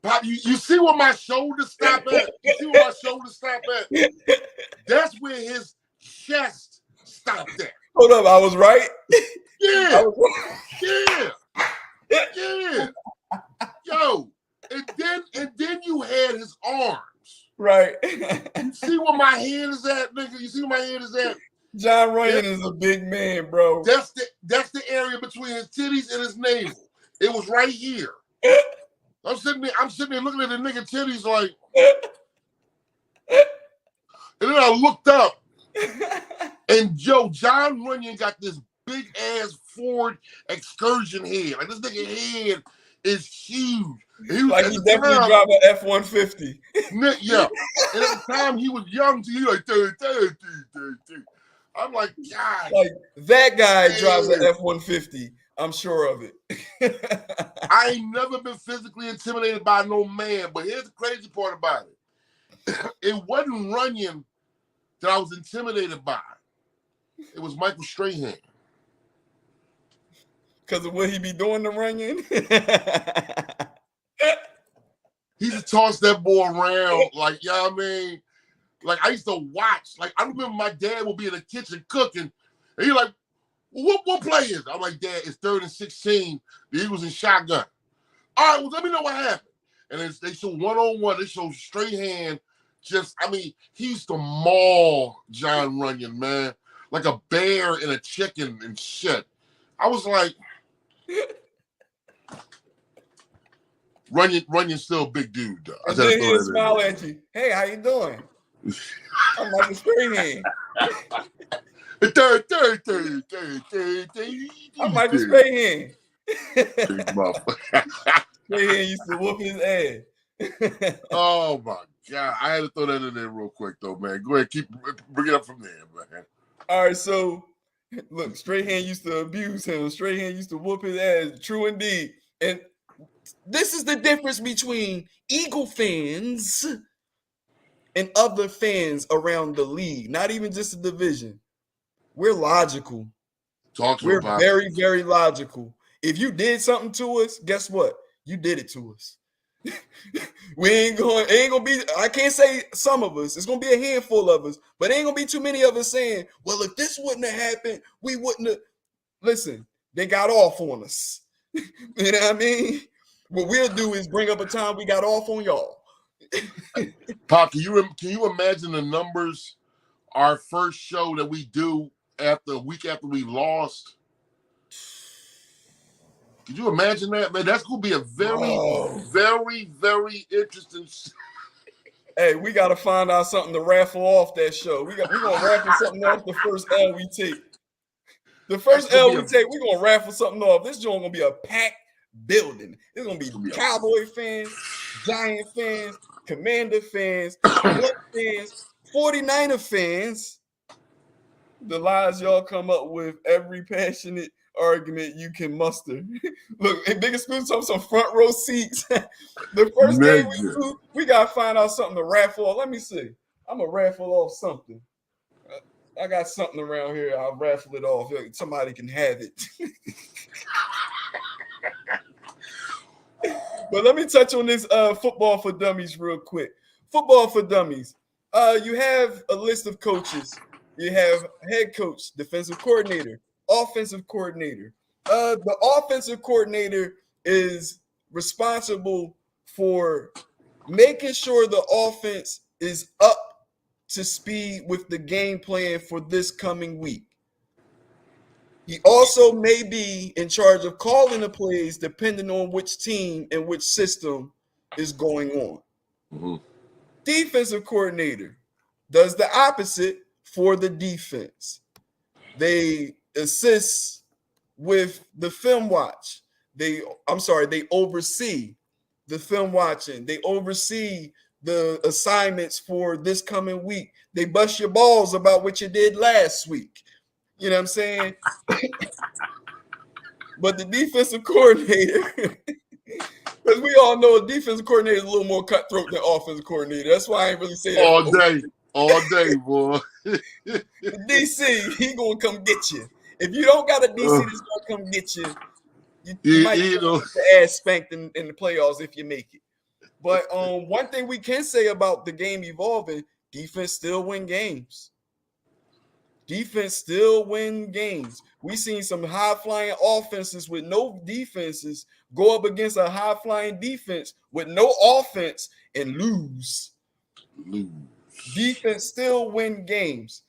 Pop, you see where my shoulders stop at? You see where my shoulders stop at? That's where his chest stopped at. Hold up, I was right? Yeah. Yeah. Yo. And then you had his arms. Right. You see where my hand is at, nigga? You see where my hand is at? John Runyon is a big man, bro. That's the area between his titties and his navel. It was right here. I'm sitting there looking at the nigga titties like, and then I looked up, and John Runyon got this big ass Ford Excursion head. Like this nigga head is huge. He was, Like he definitely drive an F-150. Yeah. And at the time he was young, so he like, I'm like, God. Like that guy man. drives an F-150. I'm sure of it. I ain't never been physically intimidated by no man, but here's the crazy part about it. It wasn't Runyon that I was intimidated by. It was Michael Strahan. Because of what he be doing to Runyon? He used to toss that boy around like, you know what I mean? Like, I used to watch. Like, I remember my dad would be in the kitchen cooking, and he like, what play is it? I'm like, Dad, it's 3rd and 16. The Eagles in shotgun. All right, well, let me know what happened. And then they show one-on-one. They show straight hand. Just, I mean, he used to maul John Runyon, man. Like a bear and a chicken and shit. I was like, Runyon's still a big dude, though. And then he'll smile at you. Hey, how you doing? I'm like a Strahan. Third. I'm Michael Strahan. Strahan used to whoop his ass. Oh my God! I had to throw that in there real quick, though, man. Go ahead, bring it up from there, man. All right, so look, Strahan used to abuse him. Strahan used to whoop his ass. True indeed. And this is the difference between Eagle fans and other fans around the league. Not even just the division. We're logical. We're very, very logical. If you did something to us, guess what? You did it to us. It ain't gonna be, I can't say some of us, it's gonna be a handful of us, but it ain't gonna be too many of us saying, well, if this wouldn't have happened, we wouldn't have. Listen, they got off on us. You know what I mean? What we'll do is bring up a time we got off on y'all. Pop, can you imagine the numbers our first show that we do after a week after we lost? Could you imagine that, man? That's gonna be a very, very, very interesting. Hey, we gotta find out something to raffle off that show. We're gonna raffle something off the first L we take. The first L we take, we're gonna raffle something off. This joint gonna be a packed building. It's gonna be Cowboy fans, Giant fans, Commander fans, Buck fans, 49er fans. The lies y'all come up with, every passionate argument you can muster. Look, and biggest spoon some front row seats. The first thing we do, we gotta find out something to raffle off. Let me see. I'm gonna raffle off something. I got something around here. I'll raffle it off. Somebody can have it. But let me touch on this football for dummies real quick. Football for dummies. You have a list of coaches. You have head coach, defensive coordinator, offensive coordinator. The offensive coordinator is responsible for making sure the offense is up to speed with the game plan for this coming week. He also may be in charge of calling the plays depending on which team and which system is going on. Mm-hmm. Defensive coordinator does the opposite for the defense. They assist with the film watch. They oversee the film watching. They oversee the assignments for this coming week. They bust your balls about what you did last week. You know what I'm saying? But the defensive coordinator, because we all know a defensive coordinator is a little more cutthroat than offensive coordinator. That's why I ain't really say that. All day, boy. The DC, he gonna come get you. If you don't got a DC that's gonna come get you, you might get your ass spanked in the playoffs if you make it. But one thing we can say about the game evolving, defense still win games. Defense still win games. We seen some high-flying offenses with no defenses go up against a high-flying defense with no offense and lose. Defense still win games.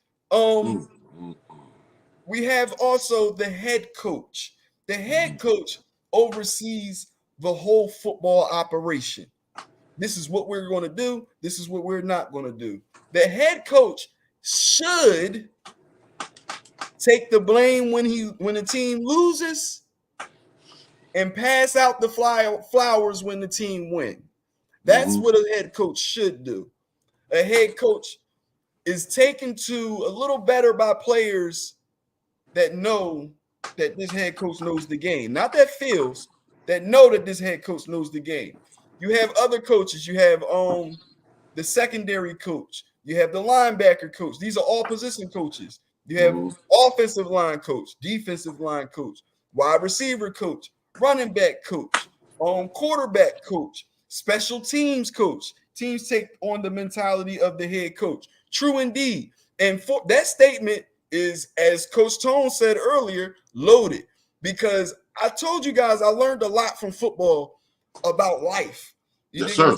We have also the head coach. The head coach oversees the whole football operation. This is what we're going to do. This is what we're not going to do. The head coach should take the blame when the team loses, and pass out the flowers when the team win. That's what a head coach should do. A head coach is taken to a little better by players that know that this head coach knows the game. Not that feels, that know that this head coach knows the game. You have other coaches. You have the secondary coach. You have the linebacker coach. These are all position coaches. You have offensive line coach, defensive line coach, wide receiver coach, running back coach, quarterback coach, special teams coach. Teams take on the mentality of the head coach. True indeed. And for that statement is, as Coach Tone said earlier, loaded, because I told you guys I learned a lot from football about life. Yes, sir.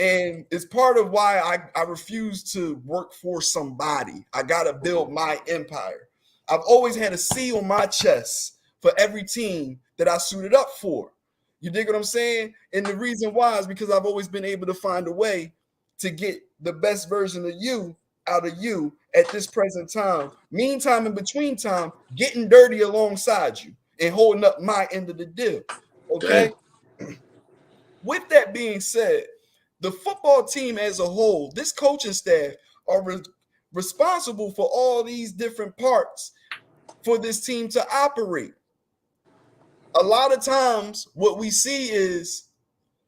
And it's part of why I refuse to work for somebody. I got to build my empire. I've always had a C on my chest for every team that I suited up for. You dig what I'm saying? And the reason why is because I've always been able to find a way to get the best version of you out of you at this present time. Meantime, in between time, getting dirty alongside you and holding up my end of the deal. Okay? With that being said, the football team as a whole, this coaching staff are responsible for all these different parts for this team to operate. A lot of times what we see is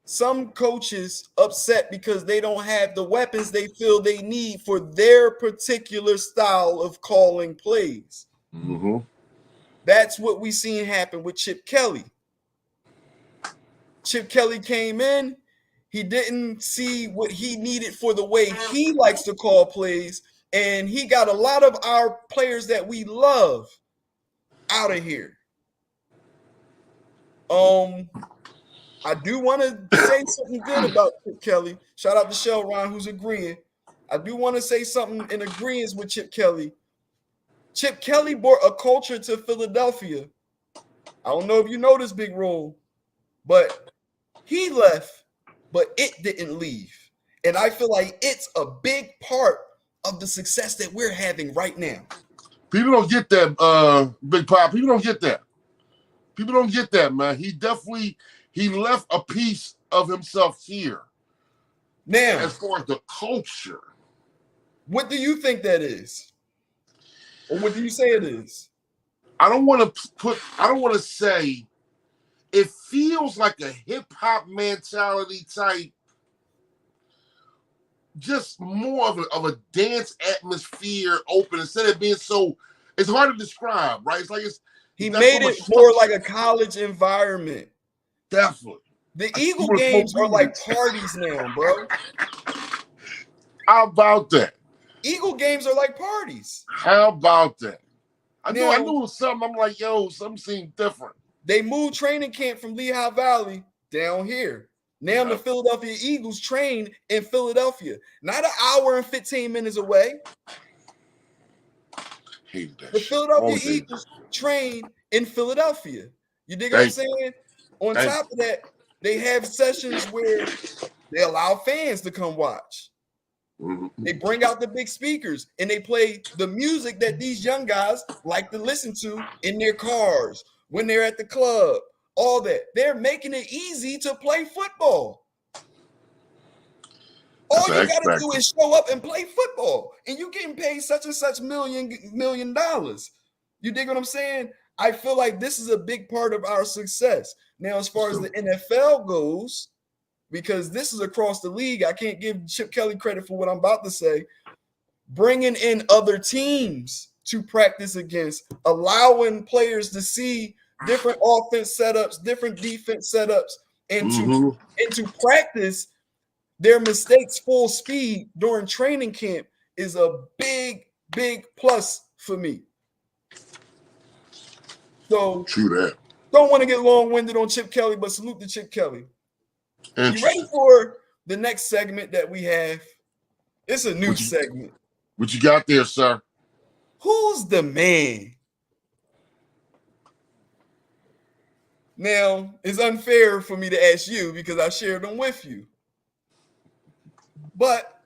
some coaches upset because they don't have the weapons they feel they need for their particular style of calling plays. That's what we seen happen with Chip Kelly. Chip Kelly came in, he didn't see what he needed for the way he likes to call plays, and he got a lot of our players that we love out of here. I do want to say something good about Chip Kelly. Shout out to Shell Ron, who's agreeing. I do want to say something in agreement with Chip Kelly. Chip Kelly brought a culture to Philadelphia. I don't know if you know this, Big Roll, but he left, but it didn't leave. And I feel like it's a big part of the success that we're having right now. People don't get that, Big Pop. People don't get that. People don't get that, man. He left a piece of himself here. Now, as far as the culture, what do you think that is? Or what do you say it is? I don't want to say it feels like a hip-hop mentality type, just more of a dance atmosphere open instead of being so, it's hard to describe, right? It's like he made it more like a college environment. Definitely. The Eagle games are like parties now, bro. How about that? Eagle games are like parties. How about that? I knew it was something. I'm like, yo, something seemed different. They moved training camp from Lehigh Valley down here. Now the Philadelphia Eagles train in Philadelphia. Not an hour and 15 minutes away. The Philadelphia Eagles train in Philadelphia. You dig what I'm saying? On top of that, they have sessions where they allow fans to come watch. They bring out the big speakers and they play the music that these young guys like to listen to in their cars, when they're at the club, all that. They're making it easy to play football. All you got to do is show up and play football, and you're getting paid such and such million dollars. You dig what I'm saying? I feel like this is a big part of our success. Now, as far as the NFL goes, because this is across the league, I can't give Chip Kelly credit for what I'm about to say. Bringing in other teams to practice against, allowing players to see different offense setups, different defense setups, and to practice their mistakes full speed during training camp is a big, big plus for me. So true that. Don't want to get long-winded on Chip Kelly, but salute to Chip Kelly. You ready for the next segment that we have? It's a new segment. What you got there, sir? Who's the man? Now, it's unfair for me to ask you because I shared them with you. But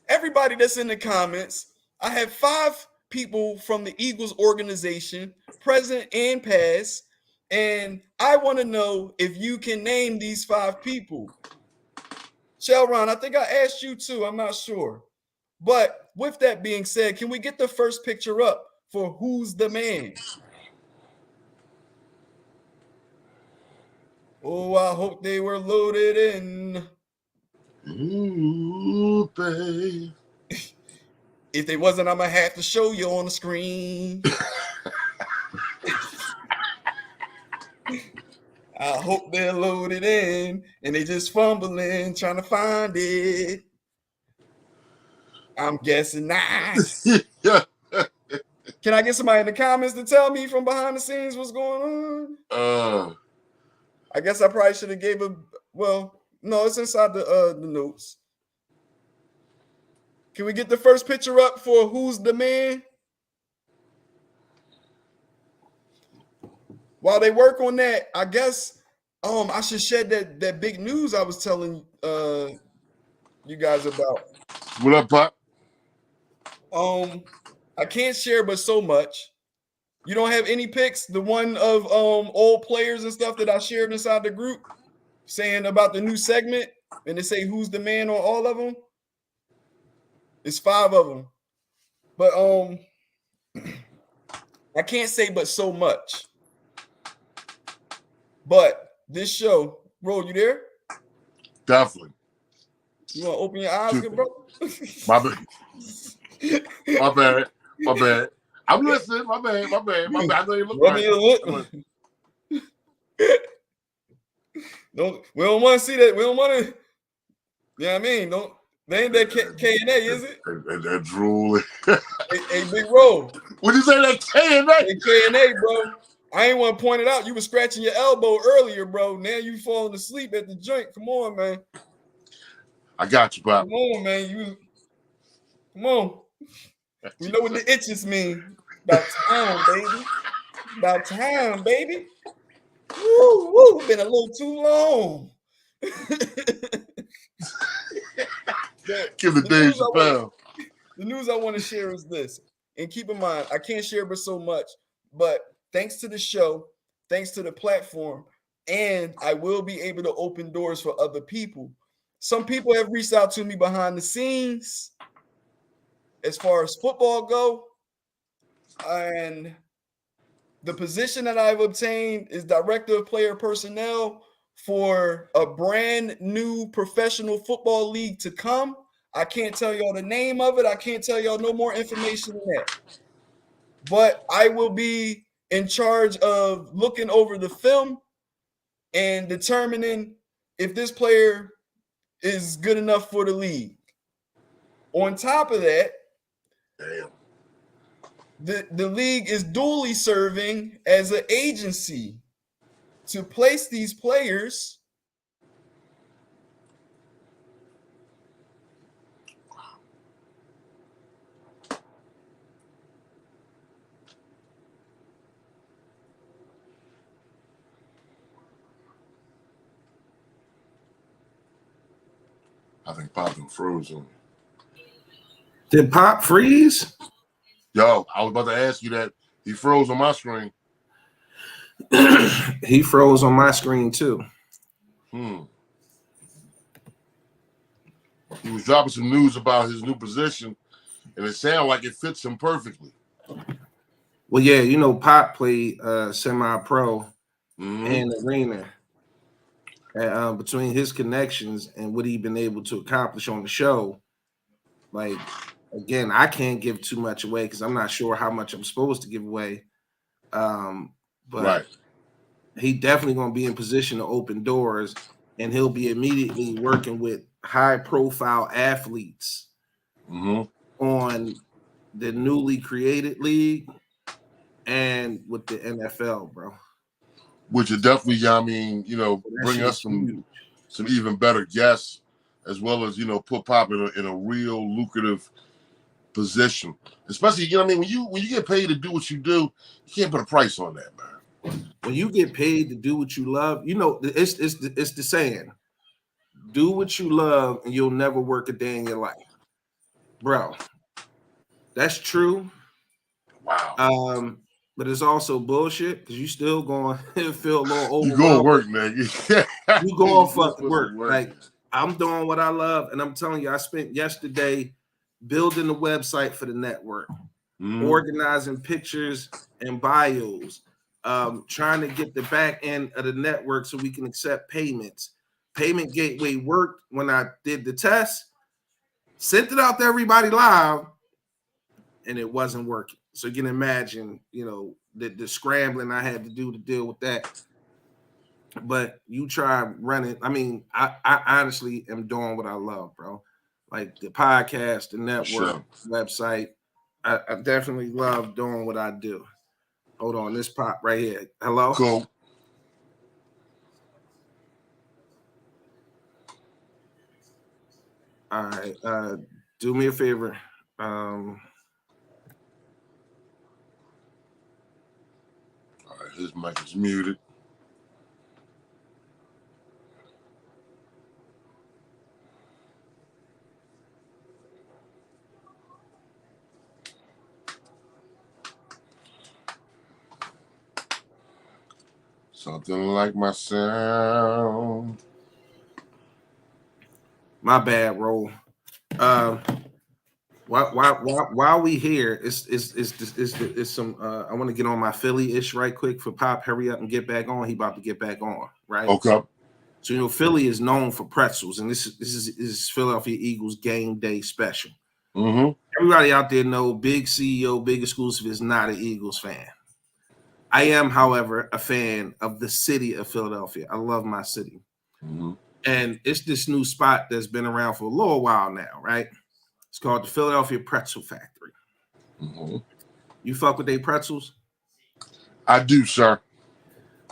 everybody that's in the comments, I have 5 people from the Eagles organization, present and past, And I want to know if you can name these 5 people. Shelron, I think I asked you too. I'm not sure. But with that being said, can we get the first picture up for Who's the Man? Oh, I hope they were loaded in. Ooh, babe. If they wasn't, I'm going to have to show you on the screen. I hope they're loaded in and they just fumbling, trying to find it. I'm guessing not. Yeah. Can I get somebody in the comments to tell me from behind the scenes what's going on? I guess I probably should have gave well, no, it's inside the notes. Can we get the first picture up for Who's the Man? While they work on that, I guess I should shed that big news I was telling you guys about. What up, Pop? I can't share but so much. You don't have any pics? The one of old players and stuff that I shared inside the group saying about the new segment, and they say Who's the Man on all of them? It's 5 of them. But I can't say but so much. But this show, bro, you there? Definitely. You want to open your eyes, good bro? My bad. My bad. My bad. I'm listening. My bad. My bad. My bad. I know you look right. We don't want to see that. We don't want to. Yeah, I mean, they ain't that K&A, is it? That drooling. Hey, big bro. What'd you say, that K&A? Hey, K&A, bro. I ain't want to point it out. You were scratching your elbow earlier, bro. Now you falling asleep at the joint. Come on, man. I got you, Pop. Come on, man. Come on. You know what the itches mean. About time, baby. About time, baby. Woo. Been a little too long. Give the Dave Chappelle. The news I want to share is this. And keep in mind, I can't share but so much. But thanks to the show, thanks to the platform, and I will be able to open doors for other people. Some people have reached out to me behind the scenes as far as football go. And the position that I've obtained is Director of Player Personnel for a brand new professional football league to come. I can't tell y'all the name of it. I can't tell y'all no more information than that. But I will be in charge of looking over the film and determining if this player is good enough for the league. On top of that, the league is duly serving as an agency to place these players I think Pop done froze on me. Did Pop freeze? Yo, I was about to ask you that. He froze on my screen. He froze on my screen too. He was dropping some news about his new position, and it sounded like it fits him perfectly. Well, yeah, you know, Pop played semi-pro and arena. Between his connections and what he's been able to accomplish on the show, like, again, I can't give too much away because I'm not sure how much I'm supposed to give away. But he definitely going to be in position to open doors, and he'll be immediately working with high-profile athletes on the newly created league and with the NFL, bro. Which would definitely, I mean, you know, bring us some even better guests, as well as, you know, put Pop in a real lucrative position. Especially, you know what I mean, when you get paid to do what you do, you can't put a price on that, man. When you get paid to do what you love, you know, it's the saying, do what you love and you'll never work a day in your life. Bro, that's true. Wow. but it's also bullshit because you still going to feel a little You go to overwhelmed. work, nigga. You going fuck put work. some Like, I'm doing what I love, and I'm telling you, I spent yesterday building the website for the network, organizing pictures and bios, trying to get the back end of the network so we can accept payments. Payment gateway worked when I did the test, sent it out to everybody live, and it wasn't working. So you can imagine, you know, the scrambling I had to do to deal with that. But you try running. I mean, I honestly am doing what I love, bro. Like the podcast, the network, website. I definitely love doing what I do. Hold on, this pop right here. Hello? Cool. All right. Do me a favor. All right, his mic is muted. Something like my sound. My bad, roll. While we here, it's some. I want to get on my Philly-ish right quick for Pop. Hurry up and get back on. He about to get back on, right? Okay. So you know, Philly is known for pretzels, and this is Philadelphia Eagles game day special. Everybody out there know Big CEO, Big Exclusive is not an Eagles fan. I am, however, a fan of the city of Philadelphia. I love my city. And it's this new spot that's been around for a little while now, right? It's called the Philadelphia Pretzel Factory. You fuck with they pretzels? I do, sir.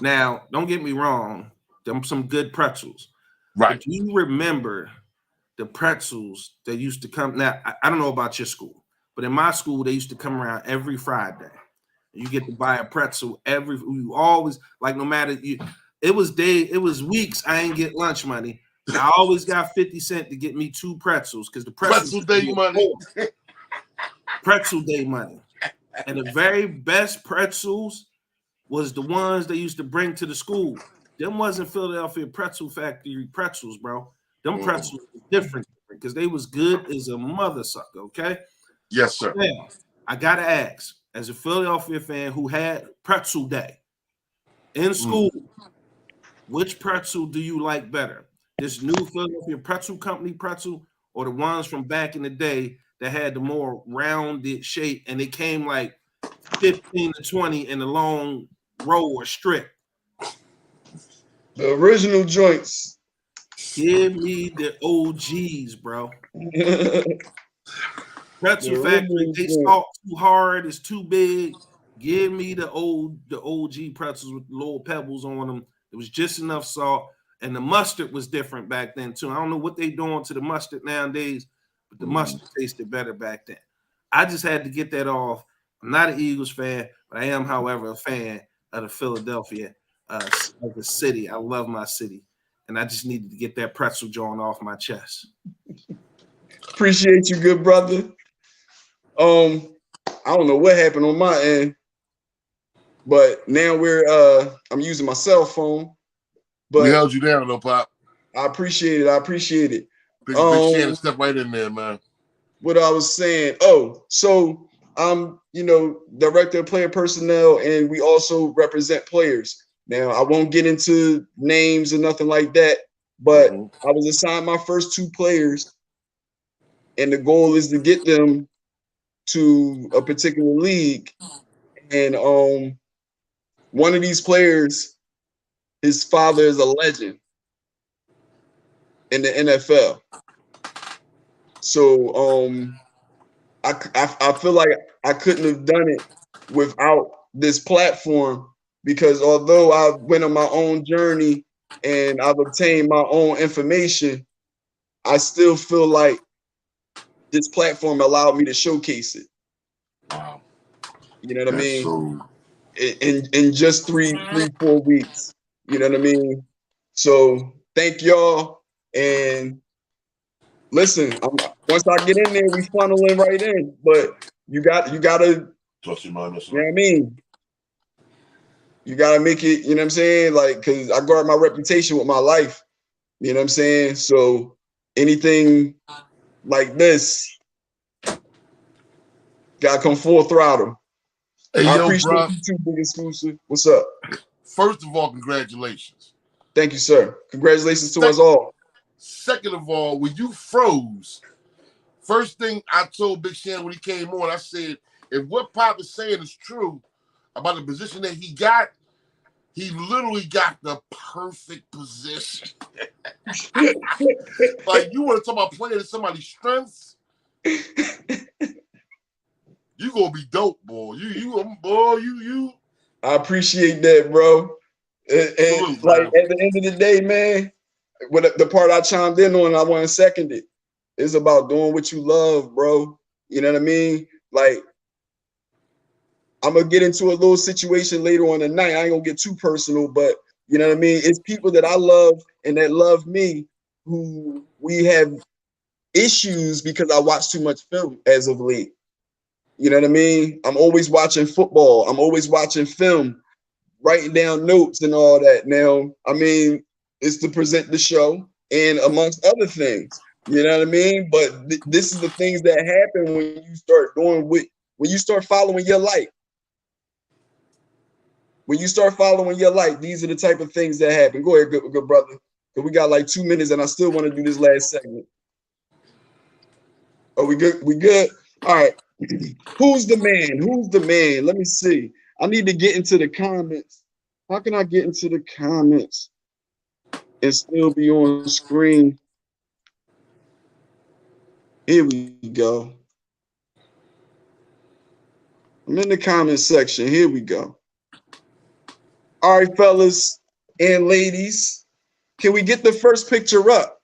Now, don't get me wrong. Them some good pretzels. Right. But do you remember the pretzels that used to come? Now, I don't know about your school, but in my school, they used to come around every Friday. You get to buy a pretzel you always, like, no matter it was weeks I ain't get lunch money. I always got 50 cents to get me 2 pretzels because the pretzel day money. Pretzel day money. And the very best pretzels was the ones they used to bring to the school. Them wasn't Philadelphia Pretzel Factory pretzels, bro. Them pretzels were different because they was good as a mother sucker, okay? Yes, sir. Now, I gotta ask, as a Philadelphia fan who had pretzel day in school, which pretzel do you like better? This new Philadelphia Pretzel Company pretzel or the ones from back in the day that had the more rounded shape and it came like 15 to 20 in a long row or strip? The original joints. Give me the OGs, bro. Pretzel Factory, they salt too hard, it's too big. Give me the OG pretzels with little pebbles on them. It was just enough salt, and the mustard was different back then too. I don't know what they doing to the mustard nowadays, but the mustard tasted better back then. I just had to get that off. I'm not an Eagles fan, but I am, however, a fan of the Philadelphia as a city. I love my city, and I just needed to get that pretzel joint off my chest. Appreciate you, good brother. I don't know what happened on my end, but now I'm using my cell phone. But we held you down, though, Pop. I appreciate it. Big Shannon, step right in there, man. What I was saying. So I'm, director of player personnel, and we also represent players. Now, I won't get into names or nothing like that, but I was assigned my first 2 players, and the goal is to get them to a particular league. And one of these players, his father is a legend in the NFL. So I feel like I couldn't have done it without this platform, because although I went on my own journey and I've obtained my own information, I still feel like this platform allowed me to showcase it. Wow. You know what I mean? So... In just 3-4 weeks. You know what I mean? So thank y'all. And listen, once I get in there, we funneling right in. But you gotta, plus you minus. you know what I mean? You gotta make it, you know what I'm saying? Like, because I guard my reputation with my life. You know what I'm saying? So anything like this, gotta come full throttle. Hey, I yo, appreciate bro. you too, Big Exclusive. What's up? First of all, congratulations. Thank you, sir. Congratulations to us all. Second of all, when you froze, first thing I told Big Shannon when he came on, I said, if what Pop is saying is true about the position that he got, he literally got the perfect position. Like, you want to talk about playing to somebody's strengths? You gonna be dope, boy. You. I appreciate that, bro. And like man. at the end of the day, man, what the part I chimed in on, I want to second it. It's about doing what you love, bro. You know what I mean? Like, I'm gonna get into a little situation later on tonight. I ain't gonna get too personal, but you know what I mean? It's people that I love and that love me who we have issues because I watch too much film as of late. You know what I mean? I'm always watching football. I'm always watching film, writing down notes and all that. Now, I mean, it's to present the show and amongst other things. You know what I mean? But this is the things that happen when you start doing when you start following your light. When you start following your light, these are the type of things that happen. Go ahead, good brother. Because we got like 2 minutes and I still want to do this last segment. Are we good? We good? All right. Who's the man? Who's the man? Let me see. I need to get into the comments. How can I get into the comments and still be on screen? Here we go. I'm in the comment section. Here we go. All right, fellas and ladies, can we get the first picture up?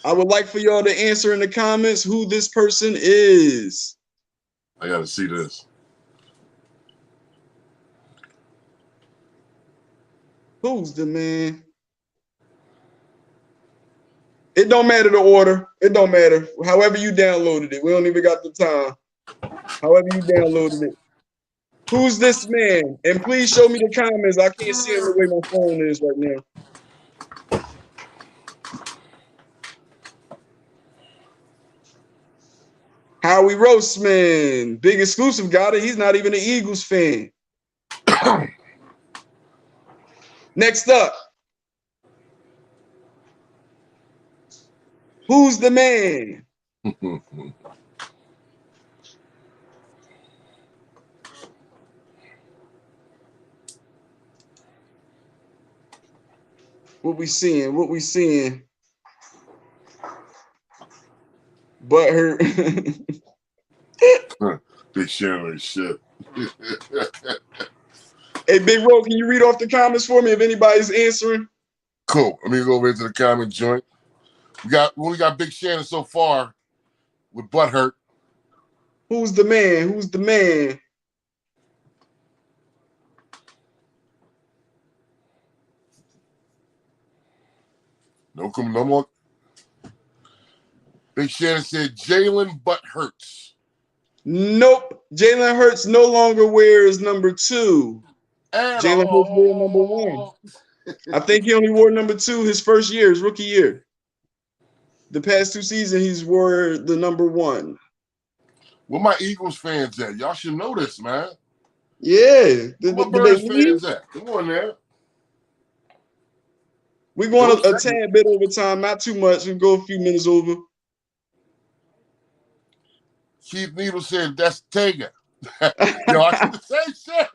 I would like for y'all to answer in the comments who this person is. I gotta see this. Who's the man? It don't matter the order. It don't matter. However you downloaded it. We don't even got the time. However you downloaded it. Who's this man? And please show me the comments. I can't see him the way my phone is right now. Howie Roastman. Big Exclusive got it. He's not even an Eagles fan. Next up. Who's the man? What we seeing? What we seeing? But her Big Shannon shit. Hey, Big Ro, can you read off the comments for me if anybody's answering? Cool. Let me go over into the comment joint. We only got Big Shannon so far with Butthurt. Who's the man? Who's the man? No more. Big Shannon said Jalen Butthurts. Nope. Jalen Hurts no longer wears number 2. Jalen Hurts wore number 1. I think he only wore number 2 his first year, his rookie year. The past 2 seasons, he's wore the number 1. Where my Eagles fans at? Y'all should know this, man. Yeah. Where my Birds fans at? Come on now. We're going a tad bit over time, not too much. We go a few minutes over. Keith Needle said that's Tega. Yo, I said the same shit.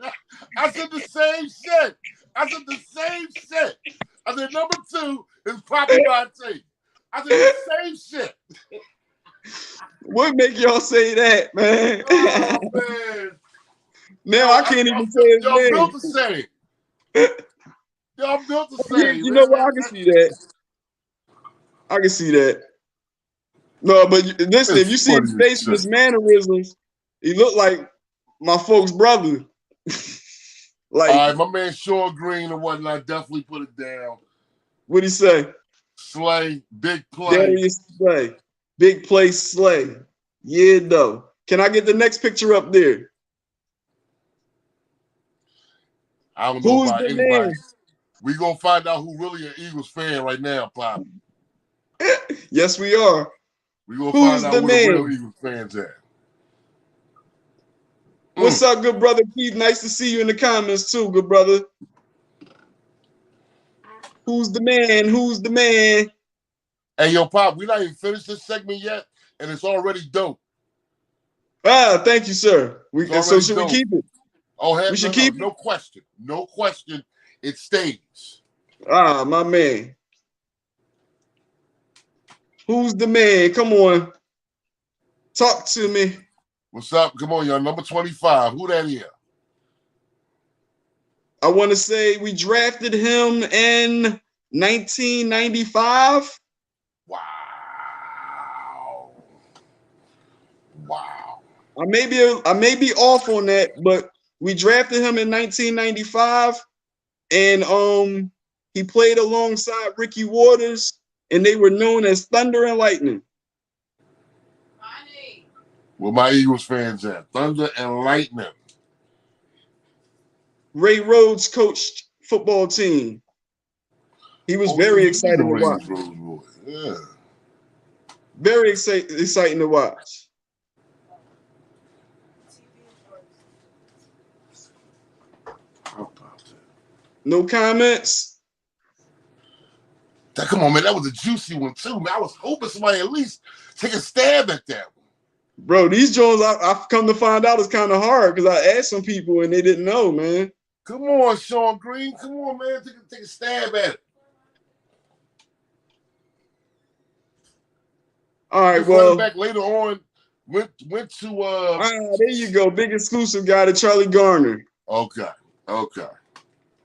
I said the same shit. I said number 2 is Poppy Montega. I said the same shit. What make y'all say that, man? Oh, man. Now I can't even say his y'all name. Built the same. Y'all built the same. You know what? I can see that. I can see that. No, but listen, if you see his face and his mannerisms, he looked like my folks' brother. Like, all right, my man Shaw Green and whatnot definitely put it down. What'd he say? Slay, big play. Darius Slay. Big play Slay. Yeah, though. Can I get the next picture up there? I don't know Who's about the anybody. man? We gonna find out who really an Eagles fan right now, Pop. Yes, we are. We gonna Who's find out the who the real man? Eagles fans at. What's up, good brother Keith? Nice to see you in the comments too, good brother. Who's the man? Who's the man? Hey, yo, Pop, we not even finished this segment yet, and it's already dope. Ah, thank you, sir. So should dope. we keep it? Oh, We should keep it? No question. No question. It stays. Ah, my man. Who's the man? Come on. Talk to me. What's up? Come on, y'all. Number 25. Who that is? I want to say we drafted him in 1995. Wow. Wow. I may be off on that, but we drafted him in 1995, and he played alongside Ricky Waters, and they were known as Thunder and Lightning. Where my Eagles fans at? Thunder and Lightning. Ray Rhodes coached football team. He was very exciting to watch. Yeah. Very exciting to watch. No comments. Come on, man. That was a juicy one, too, man. I was hoping somebody at least take a stab at that one. Bro, these Jones, I've come to find out, it's kind of hard because I asked some people and they didn't know, man. Come on, Sean Green. Come on, man. Take a stab at it. All right, this well. Back later on, went to there you go. Big exclusive guy to Charlie Garner. Okay.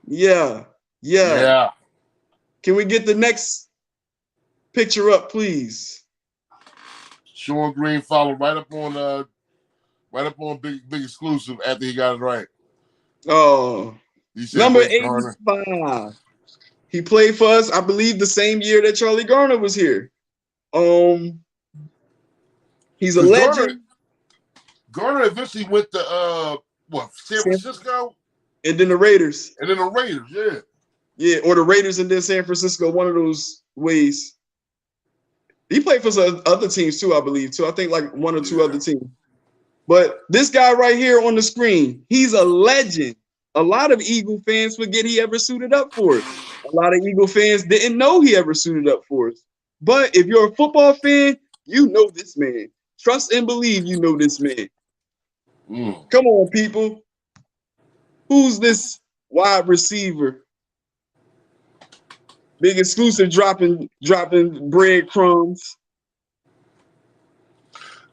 Yeah. Can we get the next picture up, please? Sean Green followed right up on big exclusive after he got it right. Oh, number 85. He played for us, I believe, the same year that Charlie Garner was here. He's a legend. Garner eventually went to San Francisco? And then the Raiders. Yeah. Yeah, or the Raiders and then San Francisco, one of those ways. He played for some other teams too, I believe, too. I think like one or two other teams. But this guy right here on the screen, he's a legend. A lot of Eagle fans forget he ever suited up for us. A lot of Eagle fans didn't know he ever suited up for us. But if you're a football fan, you know this man. Trust and believe you know this man. Come on, people. Who's this wide receiver? Big exclusive dropping breadcrumbs.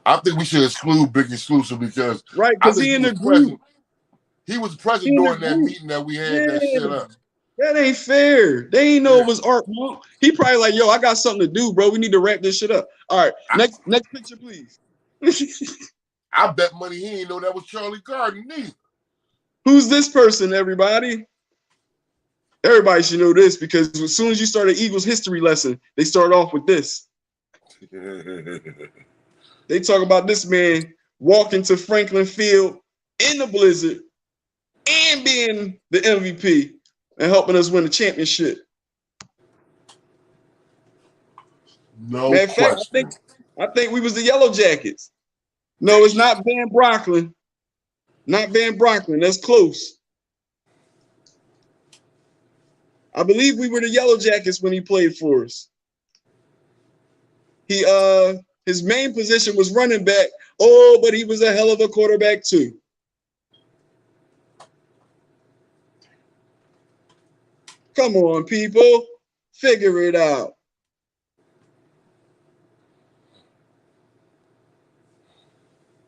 I think we should exclude Big Exclusive because he in the group. He was present during that meeting that we had that shit up. That ain't fair. They ain't know it was Art Monk. He probably like, yo, I got something to do, bro. We need to wrap this shit up. All right, next picture, please. I bet money he ain't know that was Charlie Garner neither. Who's this person, everybody? Everybody should know this because as soon as you start an Eagles history lesson, they start off with this. They talk about this man walking to Franklin Field in the blizzard and being the MVP and helping us win the championship. No question. I think we was the Yellow Jackets. No, it's not Van Brocklin. Not Van Brocklin. That's close. I believe we were the Yellow Jackets when he played for us. His main position was running back. Oh, but he was a hell of a quarterback too. Come on, people. Figure it out.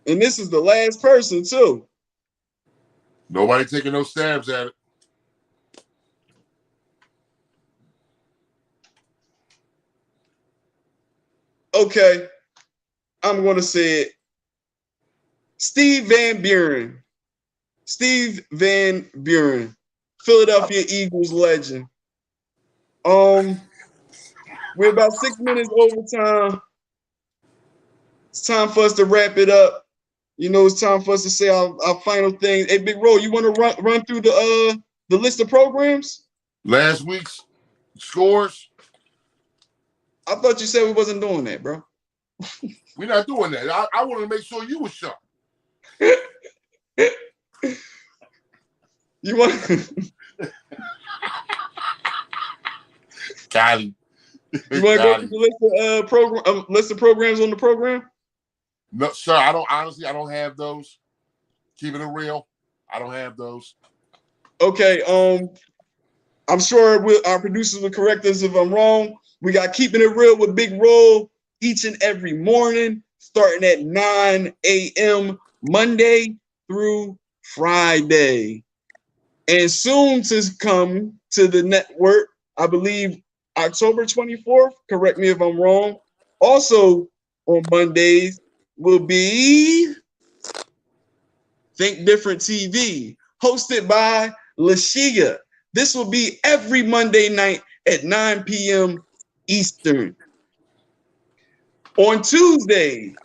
And this is the last person too. Nobody taking no stabs at it. Okay, I'm going to say it. Steve Van Buren. Steve Van Buren, Philadelphia Eagles legend. We're about 6 minutes overtime. It's time for us to wrap it up. You know, it's time for us to say our final thing. Hey, Big Ro, you want to run through the the list of programs? Last week's scores. I thought you said we wasn't doing that, bro. We're not doing that. I want to make sure you were sharp. You want? Cali. You want to go through the list of programs on the program? No, sir. I don't have those. Keeping it real, I don't have those. Okay. I'm sure our producers will correct us if I'm wrong. We got Keeping It Real with Big Roll each and every morning, starting at 9 a.m. Monday through Friday. And soon to come to the network, I believe October 24th, correct me if I'm wrong. Also on Mondays will be Think Different TV, hosted by Lashia. This will be every Monday night at 9 p.m. Eastern. On Tuesday,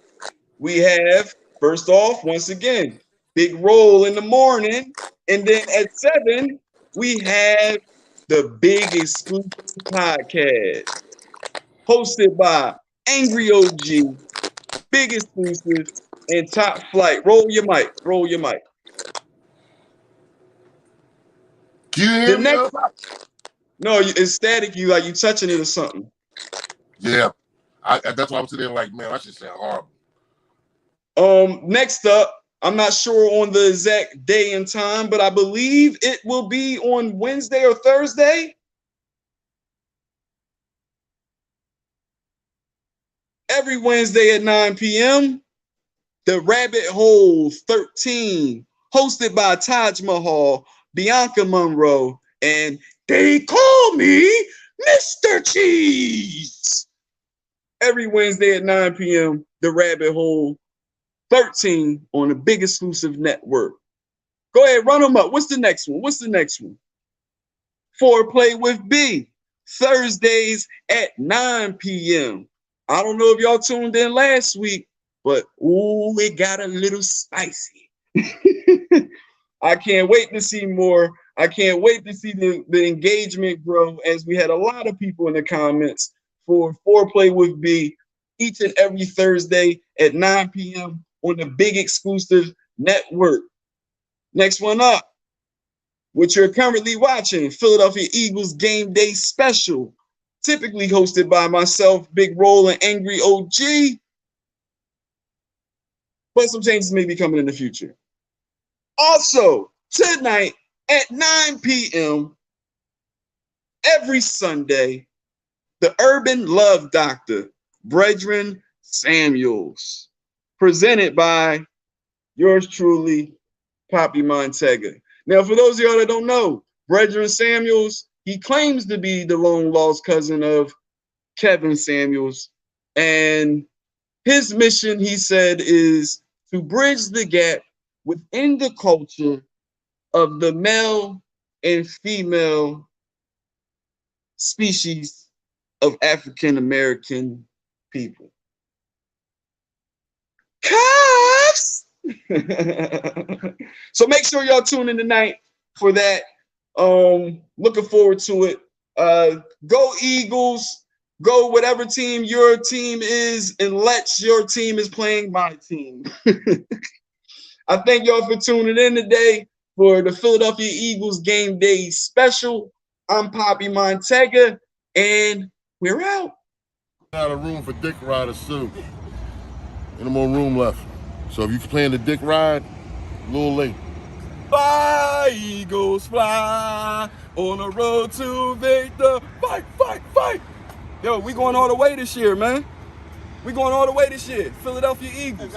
we have, first off, once again, Big Roll in the morning. And then at 7, we have the Big Exclusive Podcast, hosted by Angry OG, Big Exclusive, and Top Flight. Roll your mic. Roll your mic. Do you hear me? No, it's static. You touching it or something. Yeah. That's why I'm sitting there like, man, I should say horrible. Next up, I'm not sure on the exact day and time, but I believe it will be on Wednesday or Thursday. Every Wednesday at 9 p.m., The Rabbit Hole 13, hosted by Taj Mahal, Bianca Monroe, and they call me Mr. Cheese. Every Wednesday at 9 p.m., The Rabbit Hole 13 on the Big Exclusive Network. Go ahead, run them up. What's the next one? Foreplay with B, Thursdays at 9 p.m. I don't know if y'all tuned in last week, but ooh, it got a little spicy. I can't wait to see more. I can't wait to see the engagement grow, as we had a lot of people in the comments for Foreplay with B each and every Thursday at 9 p.m. on the Big Exclusive Network. Next one up, which you're currently watching, Philadelphia Eagles Game Day Special, typically hosted by myself, Big Roll, and Angry OG. But some changes may be coming in the future. Also, tonight at 9 p.m., every Sunday, the Urban Love Doctor, Brethren Samuels, presented by yours truly, Poppy Montega. Now, for those of y'all that don't know, Brethren Samuels, he claims to be the long lost cousin of Kevin Samuels. And his mission, he said, is to bridge the gap within the culture of the male and female species of African American people. Cuffs! So make sure y'all tune in tonight for that. Looking forward to it. Go Eagles. Go whatever team your team is, unless your team is playing my team. I thank y'all for tuning in today for the Philadelphia Eagles Game Day Special. I'm Poppy Montega, and we're out. Out of room for dick riders soon. Ain't no more room left. So if you're playing the dick ride, a little late. Fly, Eagles, fly on the road to victor. Fight, fight, fight. Yo, we going all the way this year, man. We going all the way this year. Philadelphia Eagles.